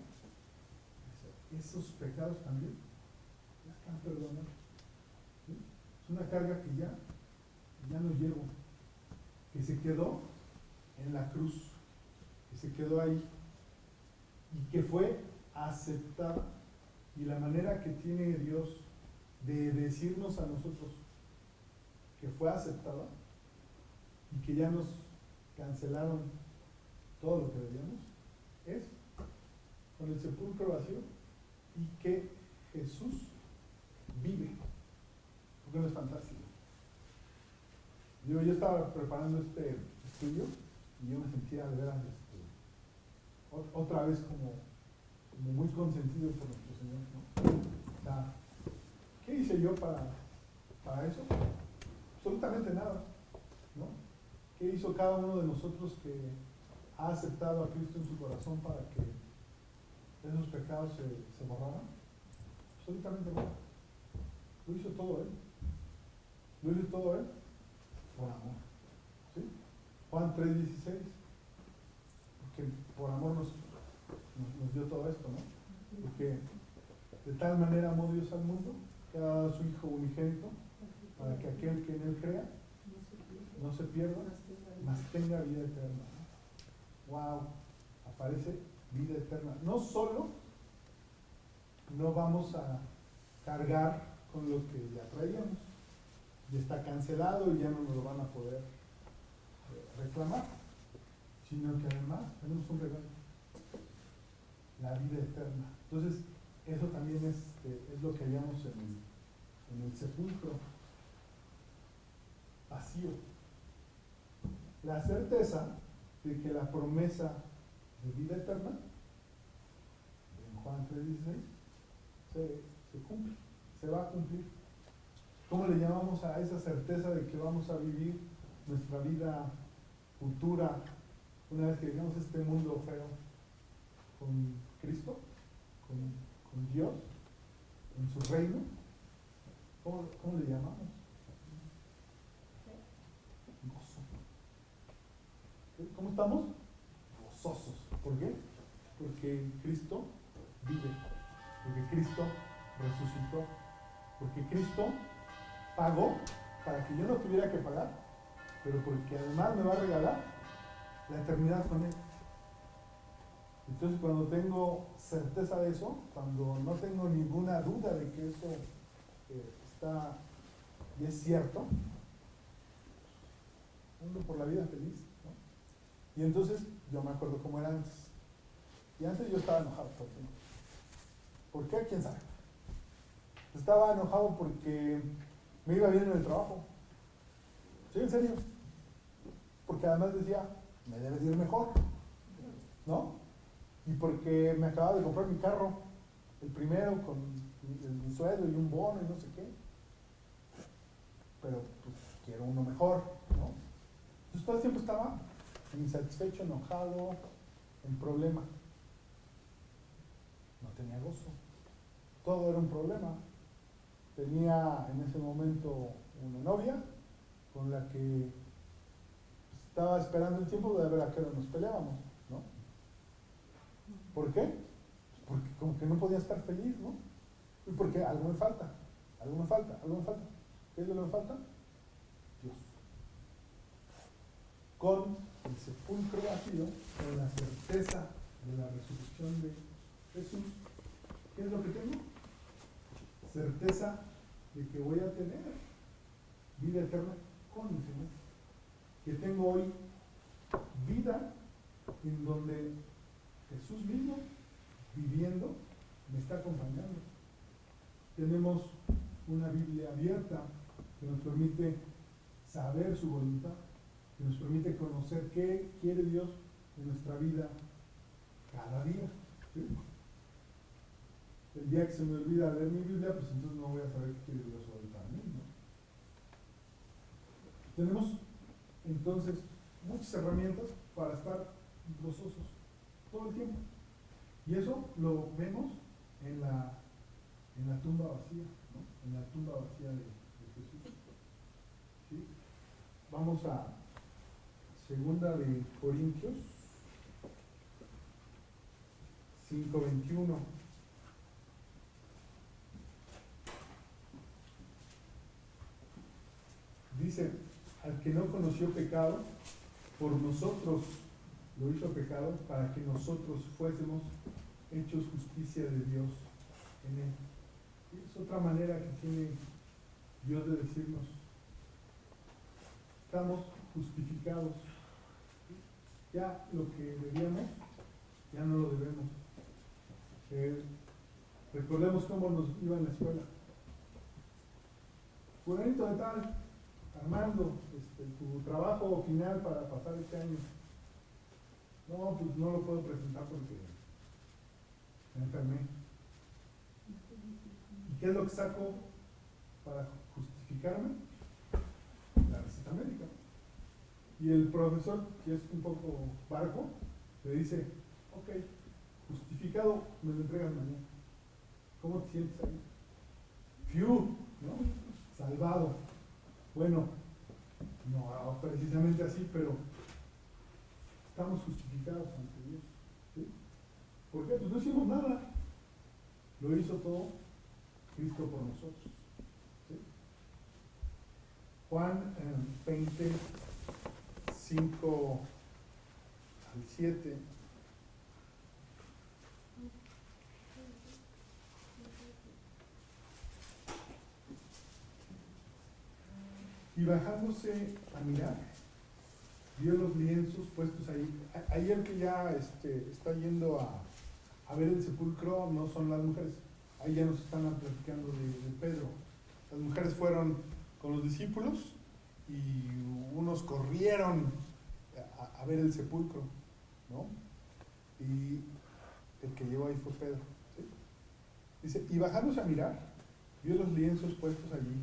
esos pecados también ya están perdonados? ¿Sí? Es una carga que ya no llevo, que se quedó en la cruz, que se quedó ahí y que fue aceptada. Y la manera que tiene Dios de decirnos a nosotros que fue aceptada y que ya nos cancelaron todo lo que debíamos, es con el sepulcro vacío y que Jesús vive. Porque no es fantástico. Yo estaba preparando este estudio y yo me sentía de veras otra vez como muy consentido por nuestro Señor, ¿no? O sea, ¿qué hice yo para eso? Absolutamente nada, ¿no? ¿Qué hizo cada uno de nosotros que ha aceptado a Cristo en su corazón para que esos pecados se borraran? Absolutamente nada. Lo hizo todo Él. Lo hizo todo Él por amor. ¿Sí? Juan 3:16. Porque por amor nos dio todo esto, ¿no? Porque de tal manera amó Dios al mundo que ha dado a su Hijo unigénito para que aquel que en Él crea no se pierda, mas tenga vida eterna. Wow, aparece vida eterna. No solo no vamos a cargar con lo que ya traíamos, ya está cancelado y ya no nos lo van a poder reclamar, sino que además tenemos un regalo, la vida eterna. Entonces, eso también es lo que hallamos en el sepulcro vacío. La certeza de que la promesa de vida eterna, en Juan 3:16, se cumple, se va a cumplir. ¿Cómo le llamamos a esa certeza de que vamos a vivir nuestra vida futura una vez que dejemos este mundo feo con Cristo, con Dios, en su reino? ¿Cómo le llamamos? Gozo. ¿Cómo estamos? Gozosos. ¿Por qué? Porque Cristo vive, porque Cristo resucitó, porque Cristo pagó para que yo no tuviera que pagar, pero porque además me va a regalar la eternidad con Él. Entonces, cuando tengo certeza de eso, cuando no tengo ninguna duda de que eso está y es cierto, ando por la vida feliz, ¿no? Y entonces yo me acuerdo cómo era antes. Y antes yo estaba enojado todo el tiempo. ¿Por qué? ¿Quién sabe? Estaba enojado porque me iba bien en el trabajo. Sí, en serio. Porque además decía, me debe de ir mejor, ¿no? Y porque me acababa de comprar mi carro, el primero, con mi sueldo y un bono y no sé qué. Pero pues quiero uno mejor, ¿no? Entonces todo el tiempo estaba insatisfecho, enojado, en problema. No tenía gozo. Todo era un problema. Tenía en ese momento una novia con la que estaba esperando el tiempo de ver a qué hora nos peleábamos, ¿no? ¿Por qué? Porque como que no podía estar feliz, ¿no? Y porque algo me falta, algo me falta, algo me falta. ¿Qué es lo que me falta? Dios. Con el sepulcro vacío, con la certeza de la resurrección de Jesús, ¿qué es lo que tengo? Certeza de que voy a tener vida eterna con el Señor. Que tengo hoy vida en donde Jesús mismo, viviendo, me está acompañando. Tenemos una Biblia abierta que nos permite saber su voluntad, que nos permite conocer qué quiere Dios en nuestra vida cada día. ¿Sí? El día que se me olvida leer mi Biblia, pues entonces no voy a saber qué quiere Dios hoy para mí, ¿no? Tenemos entonces muchas herramientas para estar gozosos todo el tiempo. Y eso lo vemos en la tumba vacía, ¿no? En la tumba vacía de Jesús. ¿Sí? Vamos a 2 de Corintios 5:21. Dice, al que no conoció pecado, por nosotros lo hizo pecado para que nosotros fuésemos hechos justicia de Dios en él. Y es otra manera que tiene Dios de decirnos, estamos justificados. Ya lo que debíamos, ya no lo debemos. Recordemos cómo nos iba en la escuela. Fulanito de tal, Armando, tu trabajo final para pasar este año. No, pues no lo puedo presentar porque me enfermé. ¿Y qué es lo que saco para justificarme? La receta médica. Y el profesor, que es un poco barco, le dice, ok, justificado, me lo entregas mañana. ¿Cómo te sientes ahí? ¡Fiu! ¿No? Salvado. Bueno, no precisamente así, pero estamos justificados ante Dios. ¿Sí? ¿Por qué? Pues no hicimos nada. Lo hizo todo Cristo por nosotros. ¿Sí? Juan 20, 5 al 7. Y bajándose a mirar, vio los lienzos puestos ahí. Ayer que ya está yendo a ver el sepulcro, no son las mujeres. Ahí ya nos están platicando de Pedro. Las mujeres fueron con los discípulos y unos corrieron a ver el sepulcro, ¿no? Y el que llegó ahí fue Pedro. ¿Sí? Dice, y bajándose a mirar, vio los lienzos puestos allí,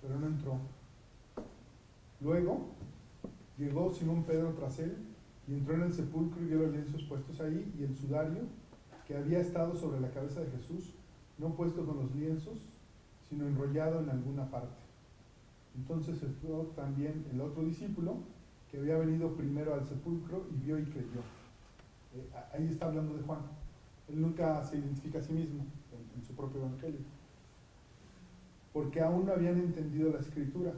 pero no entró. Luego llegó Simón Pedro tras él y entró en el sepulcro y vio los lienzos puestos ahí y el sudario que había estado sobre la cabeza de Jesús, no puesto con los lienzos, sino enrollado en alguna parte. Entonces entró también el otro discípulo que había venido primero al sepulcro y vio y creyó. Ahí está hablando de Juan. Él nunca se identifica a sí mismo en su propio evangelio. Porque aún no habían entendido la escritura,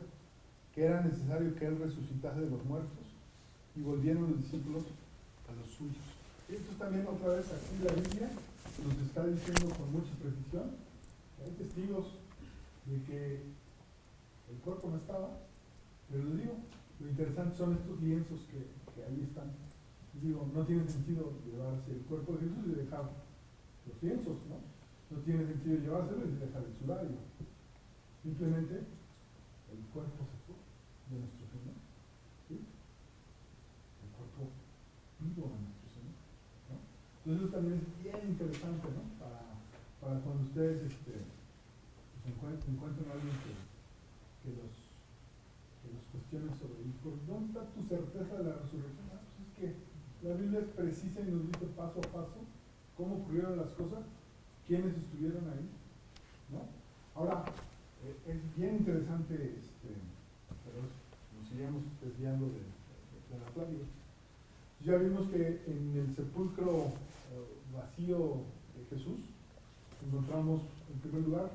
que era necesario que él resucitase de los muertos, y volvieron los discípulos a los suyos. Esto también otra vez aquí la Biblia nos está diciendo con mucha precisión que hay testigos de que el cuerpo no estaba, pero les digo, lo interesante son estos lienzos que ahí están. Les digo, no tiene sentido llevarse el cuerpo de Jesús y dejar los lienzos, ¿no? No tiene sentido llevárselo y dejar el sudario. Simplemente el cuerpo se fue de nuestro Señor, ¿sí? El cuerpo vivo de nuestro Señor, ¿no? Entonces eso también es bien interesante, ¿no? Para cuando ustedes pues encuentren a alguien que los cuestione sobre el cuerpo. ¿Dónde está tu certeza de la resurrección? Pues es que la Biblia es precisa y nos dice paso a paso cómo ocurrieron las cosas, quiénes estuvieron ahí, ¿no? Ahora, es bien interesante, pero nos iríamos desviando de la plática. Ya vimos que en el sepulcro vacío de Jesús encontramos, en primer lugar,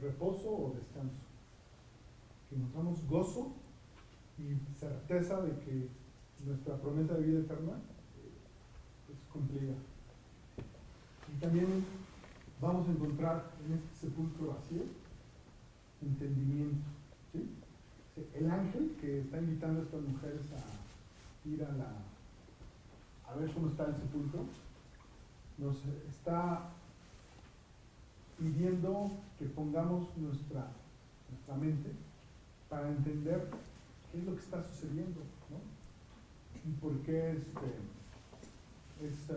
reposo o descanso. Que encontramos gozo y certeza de que nuestra promesa de vida eterna es cumplida. Y también vamos a encontrar en este sepulcro vacío entendimiento, ¿sí? El ángel que está invitando a estas mujeres a ir a ver cómo está el sepulcro, nos está pidiendo que pongamos nuestra mente para entender qué es lo que está sucediendo, ¿no? Y por qué es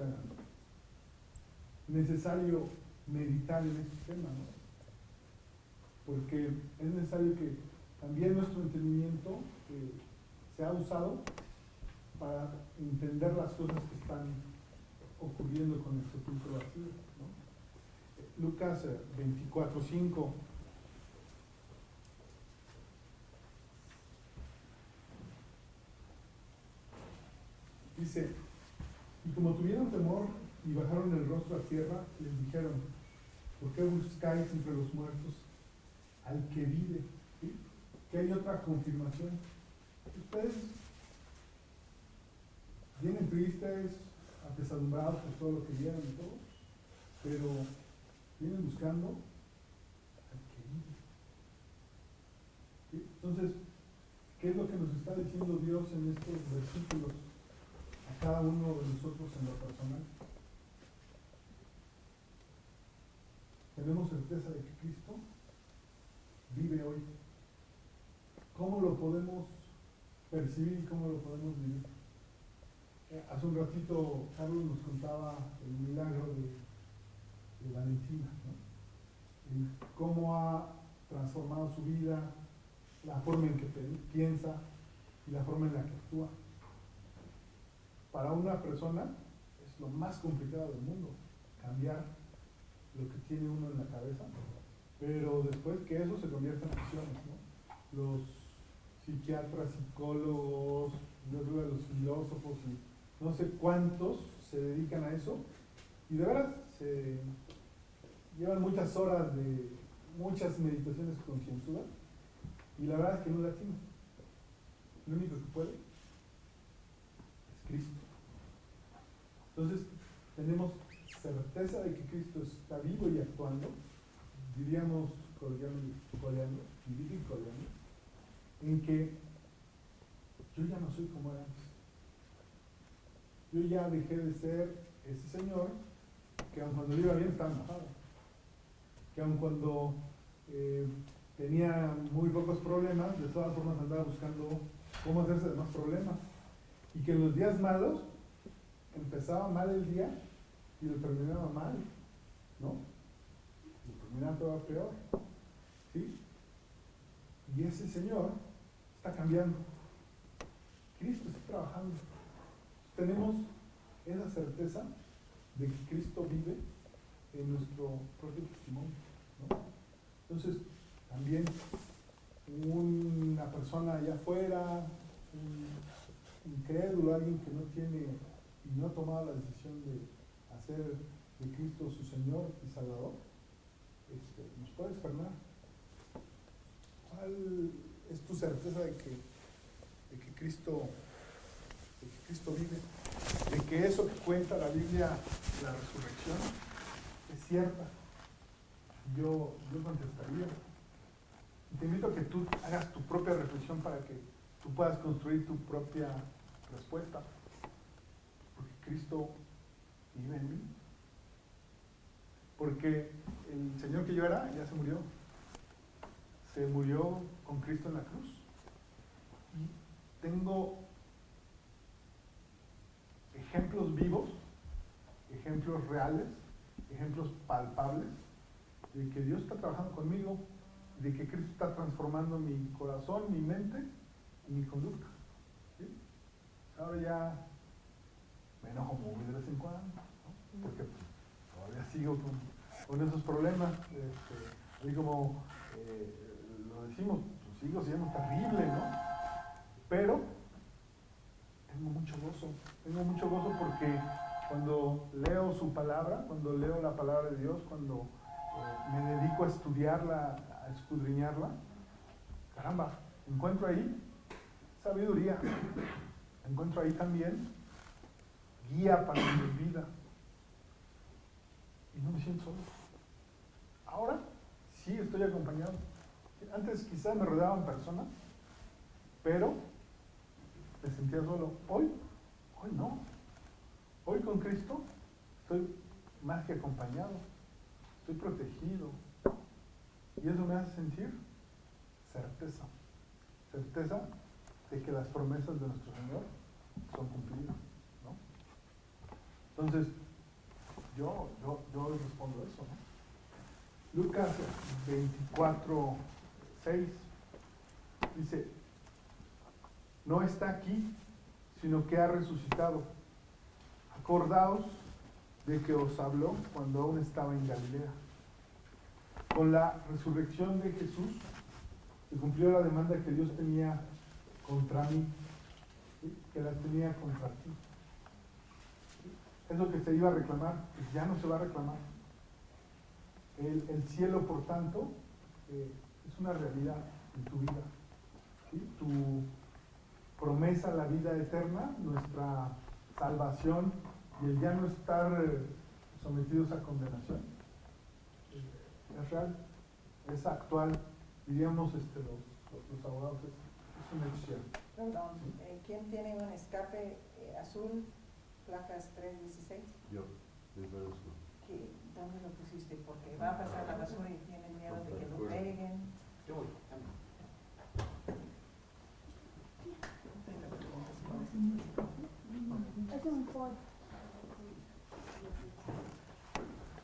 necesario meditar en este tema, ¿no? Porque es necesario que también nuestro entendimiento sea usado para entender las cosas que están ocurriendo con el sepulcro vacío, ¿no? Lucas 24:5 dice, y como tuvieron temor y bajaron el rostro a tierra, les dijeron, ¿por qué buscáis entre los muertos al que vive? ¿Sí? Que hay otra confirmación. Ustedes vienen tristes, apesadumbrados por todo lo que vieron y todo, pero vienen buscando al que vive. ¿Sí? Entonces, ¿qué es lo que nos está diciendo Dios en estos versículos a cada uno de nosotros en lo personal? Tenemos certeza de que Cristo vive hoy. ¿cómo lo podemos percibir y cómo lo podemos vivir? Hace un ratito Carlos nos contaba el milagro de Valentina, ¿no? Y cómo ha transformado su vida, la forma en que piensa y la forma en la que actúa. Para una persona es lo más complicado del mundo, cambiar lo que tiene uno en la cabeza, pero después que eso se convierta en acciones, ¿no? Los psiquiatras, psicólogos, los filósofos y no sé cuántos se dedican a eso y de verdad se llevan muchas horas de muchas meditaciones concienzudas y la verdad es que no latinan. Lo único que puede es Cristo. Entonces tenemos certeza de que Cristo está vivo y actuando, diríamos coreano, en que yo ya no soy como era antes. Yo ya dejé de ser ese señor que aun cuando le iba bien estaba enojado, que aun cuando tenía muy pocos problemas, de todas formas andaba buscando cómo hacerse de más problemas, y que en los días malos empezaba mal el día y lo terminaba mal, ¿no? Lo terminaba todo peor, ¿sí? Y ese Señor está cambiando. Cristo está trabajando. Tenemos esa certeza de que Cristo vive en nuestro propio testimonio, ¿no? Entonces, también una persona allá afuera, un incrédulo, alguien que no tiene y no ha tomado la decisión de hacer de Cristo su Señor y Salvador, nos puede externar. ¿Cuál es tu certeza de que Cristo vive? De que eso que cuenta la Biblia, la resurrección, es cierta. Yo contestaría. Y te invito a que tú hagas tu propia reflexión para que tú puedas construir tu propia respuesta. Porque Cristo vive en mí. Porque el Señor que yo era ya se murió. Se murió con Cristo en la cruz. Y tengo ejemplos vivos, ejemplos reales, ejemplos palpables de que Dios está trabajando conmigo, de que Cristo está transformando mi corazón, mi mente y mi conducta. ¿Sí? Ahora ya me enojo muy de vez en cuando, ¿no? Porque todavía sigo con esos problemas, así como lo decimos, pues sigo siendo terrible, ¿no? Pero tengo mucho gozo porque cuando leo su palabra, cuando leo la palabra de Dios, cuando me dedico a estudiarla, a escudriñarla, caramba, encuentro ahí sabiduría, encuentro ahí también guía para mi vida y no me siento solo. Ahora sí estoy acompañado. Antes quizás me rodeaban personas, pero me sentía solo. Hoy no. Hoy con Cristo estoy más que acompañado, estoy protegido. Y eso me hace sentir certeza de que las promesas de nuestro Señor son cumplidas, ¿no? Entonces, yo respondo eso, ¿no? Lucas 24:6 dice, no está aquí, sino que ha resucitado. Acordaos de que os habló cuando aún estaba en Galilea. Con la resurrección de Jesús se cumplió la demanda que Dios tenía contra mí, ¿sí? Que la tenía contra ti. ¿Sí? Eso que se iba a reclamar, pues ya no se va a reclamar. El cielo, por tanto, es una realidad en tu vida. ¿Sí? Tu promesa, la vida eterna, nuestra salvación y el ya no estar sometidos a condenación, es real, es actual, diríamos los abogados, es un hecho cierto. Perdón, ¿Sí? ¿Quién tiene un escape azul, placas 316? Yo, desde el sur. ¿Dónde lo pusiste? Porque va a pasar la basura y tienen miedo de que lo peguen. Yo voy,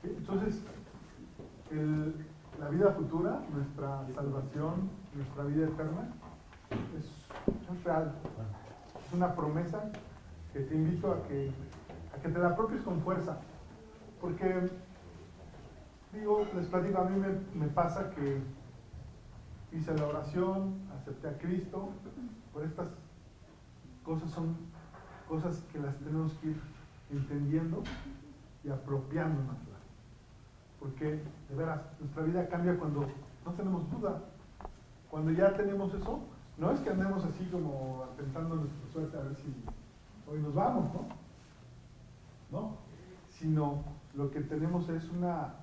Entonces, la vida futura, nuestra salvación, nuestra vida eterna, es real. Es una promesa que te invito a que te la apropies con fuerza. Porque, digo, les platico, a mí me pasa que hice la oración, acepté a Cristo, por estas cosas son cosas que las tenemos que ir entendiendo y apropiándonos. Porque, de veras, nuestra vida cambia cuando no tenemos duda. Cuando ya tenemos eso, no es que andemos así como atentando nuestra suerte a ver si hoy nos vamos, ¿no? No, sino lo que tenemos es una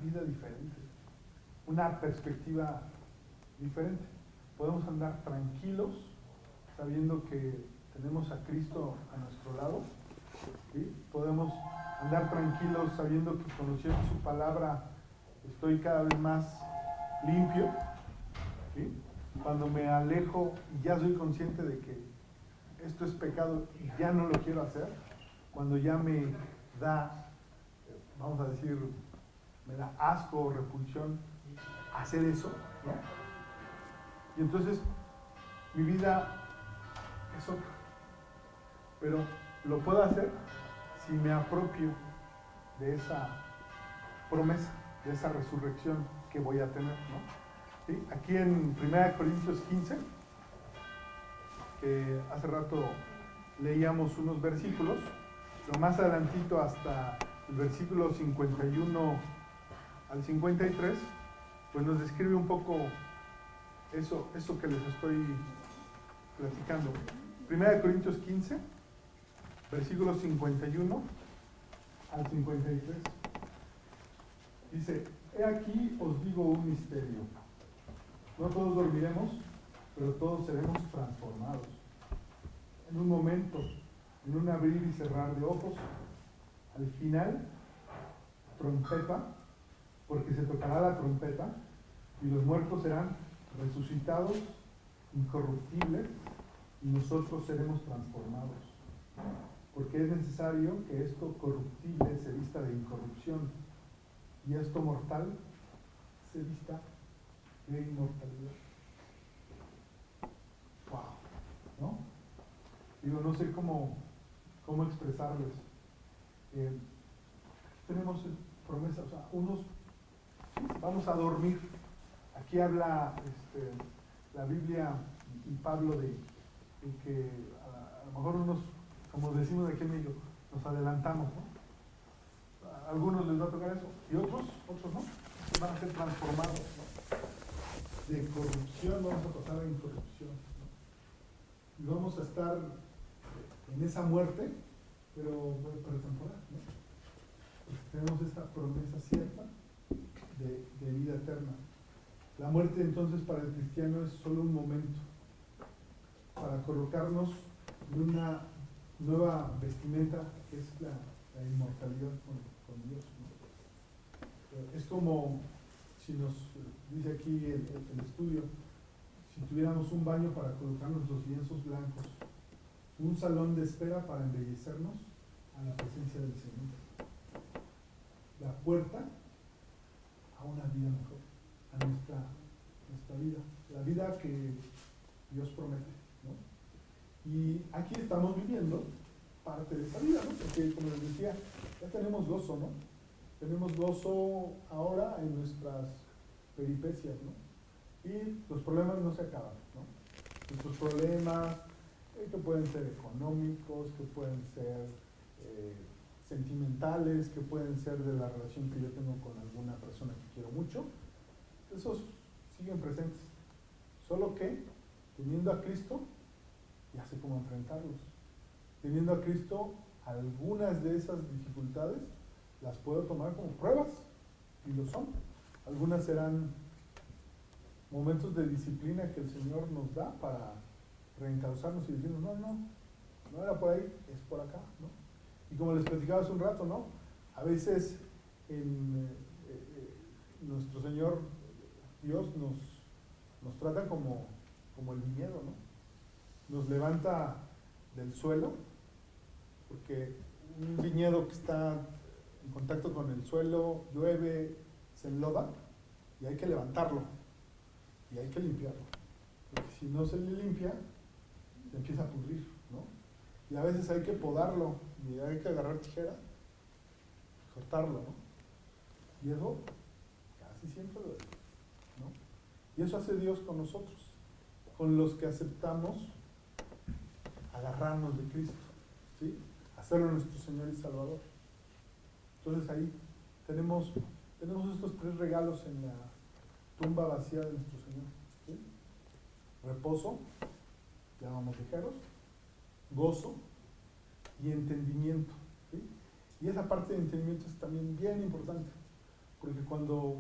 vida diferente, una perspectiva diferente. Podemos andar tranquilos, sabiendo que tenemos a Cristo a nuestro lado, ¿sí? Podemos andar tranquilos sabiendo que conociendo su palabra estoy cada vez más limpio, ¿sí? Cuando me alejo y ya soy consciente de que esto es pecado y ya no lo quiero hacer, cuando ya me da, vamos a decir, me da asco o repulsión hacer eso, ¿no? Y entonces mi vida es otra. Pero lo puedo hacer si me apropio de esa promesa, de esa resurrección que voy a tener, ¿no? ¿Sí? Aquí en 1 Corintios 15, que hace rato leíamos unos versículos, lo más adelantito hasta el versículo 51 al 53, pues nos describe un poco eso que les estoy platicando. 1 Corintios 15, versículos 51 al 53. Dice, he aquí os digo un misterio. No todos dormiremos, pero todos seremos transformados. En un momento, en un abrir y cerrar de ojos, al final, trompeta, porque se tocará la trompeta, y los muertos serán resucitados, incorruptibles, y nosotros seremos transformados. Porque es necesario que esto corruptible se vista de incorrupción, y esto mortal se vista de inmortalidad. Wow, ¿no? Digo, no sé cómo expresarles. Tenemos promesas, o sea, unos vamos a dormir. Aquí habla la Biblia y Pablo de que a lo mejor unos, como decimos aquí en México, nos adelantamos, ¿no? A algunos les va a tocar eso, y otros no, van a ser transformados, ¿no? De corrupción vamos a pasar a incorrupción, ¿no? Y vamos a estar en esa muerte, pero temporal, ¿no? Porque tenemos esta promesa cierta de vida eterna. La muerte entonces para el cristiano es solo un momento para colocarnos en una nueva vestimenta que es la inmortalidad con Dios, ¿no? Es como si nos dice aquí el estudio, si tuviéramos un baño para colocarnos los lienzos blancos, un salón de espera para embellecernos a la presencia del Señor, la puerta a una vida mejor, a nuestra vida, la vida que Dios promete, ¿no? Y aquí estamos viviendo parte de esa vida, ¿no? Porque, como les decía, ya tenemos gozo, ¿no? Tenemos gozo ahora en nuestras peripecias, ¿no? Y los problemas no se acaban, ¿no? Nuestros problemas, que pueden ser económicos, que pueden ser sentimentales, que pueden ser de la relación que yo tengo con alguna persona que quiero mucho, esos siguen presentes. Solo que, teniendo a Cristo, ya sé cómo enfrentarlos. Teniendo a Cristo, algunas de esas dificultades las puedo tomar como pruebas, y lo son. Algunas serán momentos de disciplina que el Señor nos da para reencauzarnos y decirnos, no era por ahí, es por acá, ¿no? Y como les platicaba hace un rato, ¿no? A veces nuestro Señor, Dios, nos trata como el viñedo, ¿no? Nos levanta del suelo, porque un viñedo que está en contacto con el suelo, llueve, se enloda, y hay que levantarlo, y hay que limpiarlo. Porque si no se le limpia, se empieza a pudrir, ¿no? Y a veces hay que podarlo, y hay que agarrar tijera, cortarlo, ¿no? Y eso casi siempre duele, ¿no? Y eso hace Dios con nosotros, con los que aceptamos agarrarnos de Cristo, ¿sí? Hacerlo nuestro Señor y Salvador. Entonces ahí tenemos estos tres regalos en la tumba vacía de nuestro Señor, ¿sí? Reposo, llamamos ligeros, gozo y entendimiento, ¿sí? Y esa parte de entendimiento es también bien importante, porque cuando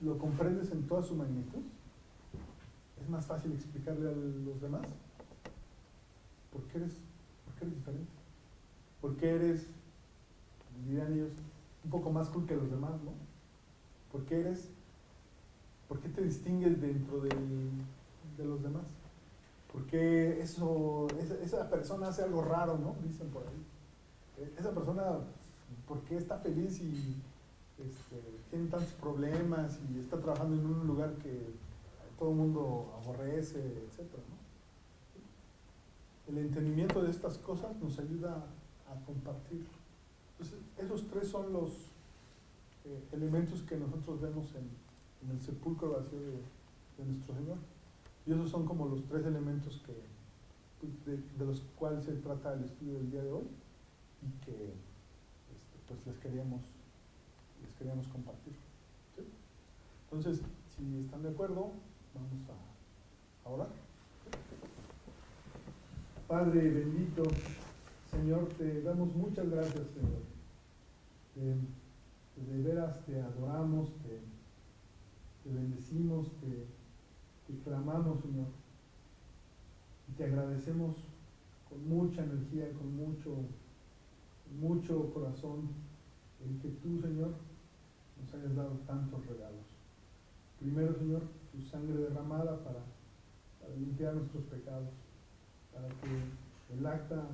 lo comprendes en toda su magnitud, es más fácil explicarle a los demás por qué eres diferente, por qué eres, dirían ellos, un poco más cool que los demás, ¿no? ¿Por qué te distingues dentro de los demás? ¿Por qué esa persona hace algo raro, ¿no? Dicen por ahí. Esa persona, ¿por qué está feliz y tiene tantos problemas y está trabajando en un lugar que todo el mundo aborrece, etcétera, ¿no? El entendimiento de estas cosas nos ayuda a compartir. Entonces, esos tres son los elementos que nosotros vemos en el sepulcro vacío de nuestro Señor. Y esos son como los tres elementos de los cuales se trata el estudio del día de hoy y que pues les queríamos compartir, ¿sí? Entonces, si están de acuerdo, vamos a orar. Padre bendito, Señor, te damos muchas gracias, Señor. De veras te adoramos, te bendecimos, te clamamos, Señor. Y te agradecemos con mucha energía, con mucho corazón, el que tú, Señor, nos hayas dado tantos regalos. Primero, Señor, tu sangre derramada para limpiar nuestros pecados, para que el acta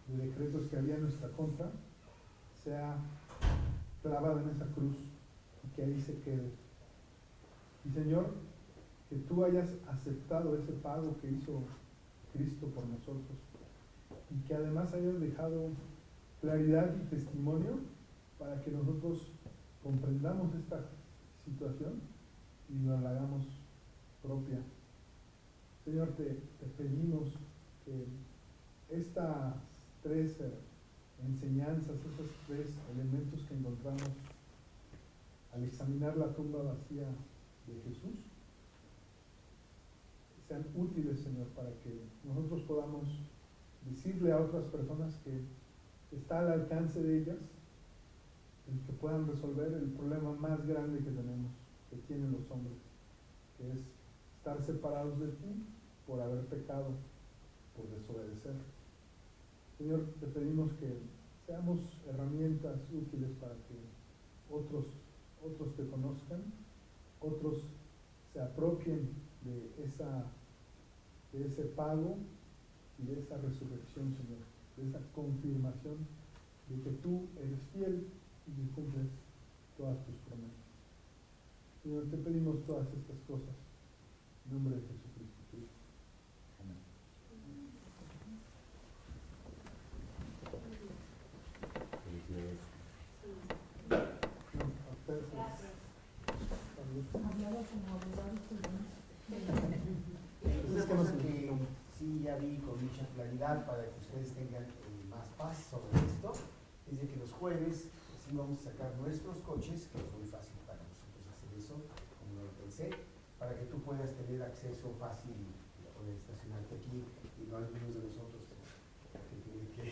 de decretos que había en nuestra contra sea clavada en esa cruz y que ahí se quede. Y Señor, que tú hayas aceptado ese pago que hizo Cristo por nosotros y que además hayas dejado claridad y testimonio para que nosotros comprendamos esta situación y nos la hagamos propia. Señor, te pedimos que estas tres enseñanzas, esos tres elementos que encontramos al examinar la tumba vacía de Jesús, sean útiles, Señor, para que nosotros podamos decirle a otras personas que está al alcance de ellas el que puedan resolver el problema más grande que tenemos, que tienen los hombres, que es estar separados de ti por haber pecado, por desobedecer. Señor, te pedimos que seamos herramientas útiles para que otros te conozcan, otros se apropien de ese pago y de esa resurrección, Señor, de esa confirmación de que tú eres fiel y que cumples todas tus promesas. Señor, te pedimos todas estas cosas en nombre de Jesucristo, tu Hijo. Amén. Felicidades. A ustedes, salud. Una Es que no cosa se- que sí ya vi con mucha claridad para que ustedes tengan más paz sobre esto, es de que los jueves sí vamos a sacar nuestros coches, que es muy fácil para nosotros hacer eso, como lo pensé, para que tú puedas tener acceso fácil y poder estacionarte aquí y no algunos de nosotros que tienen que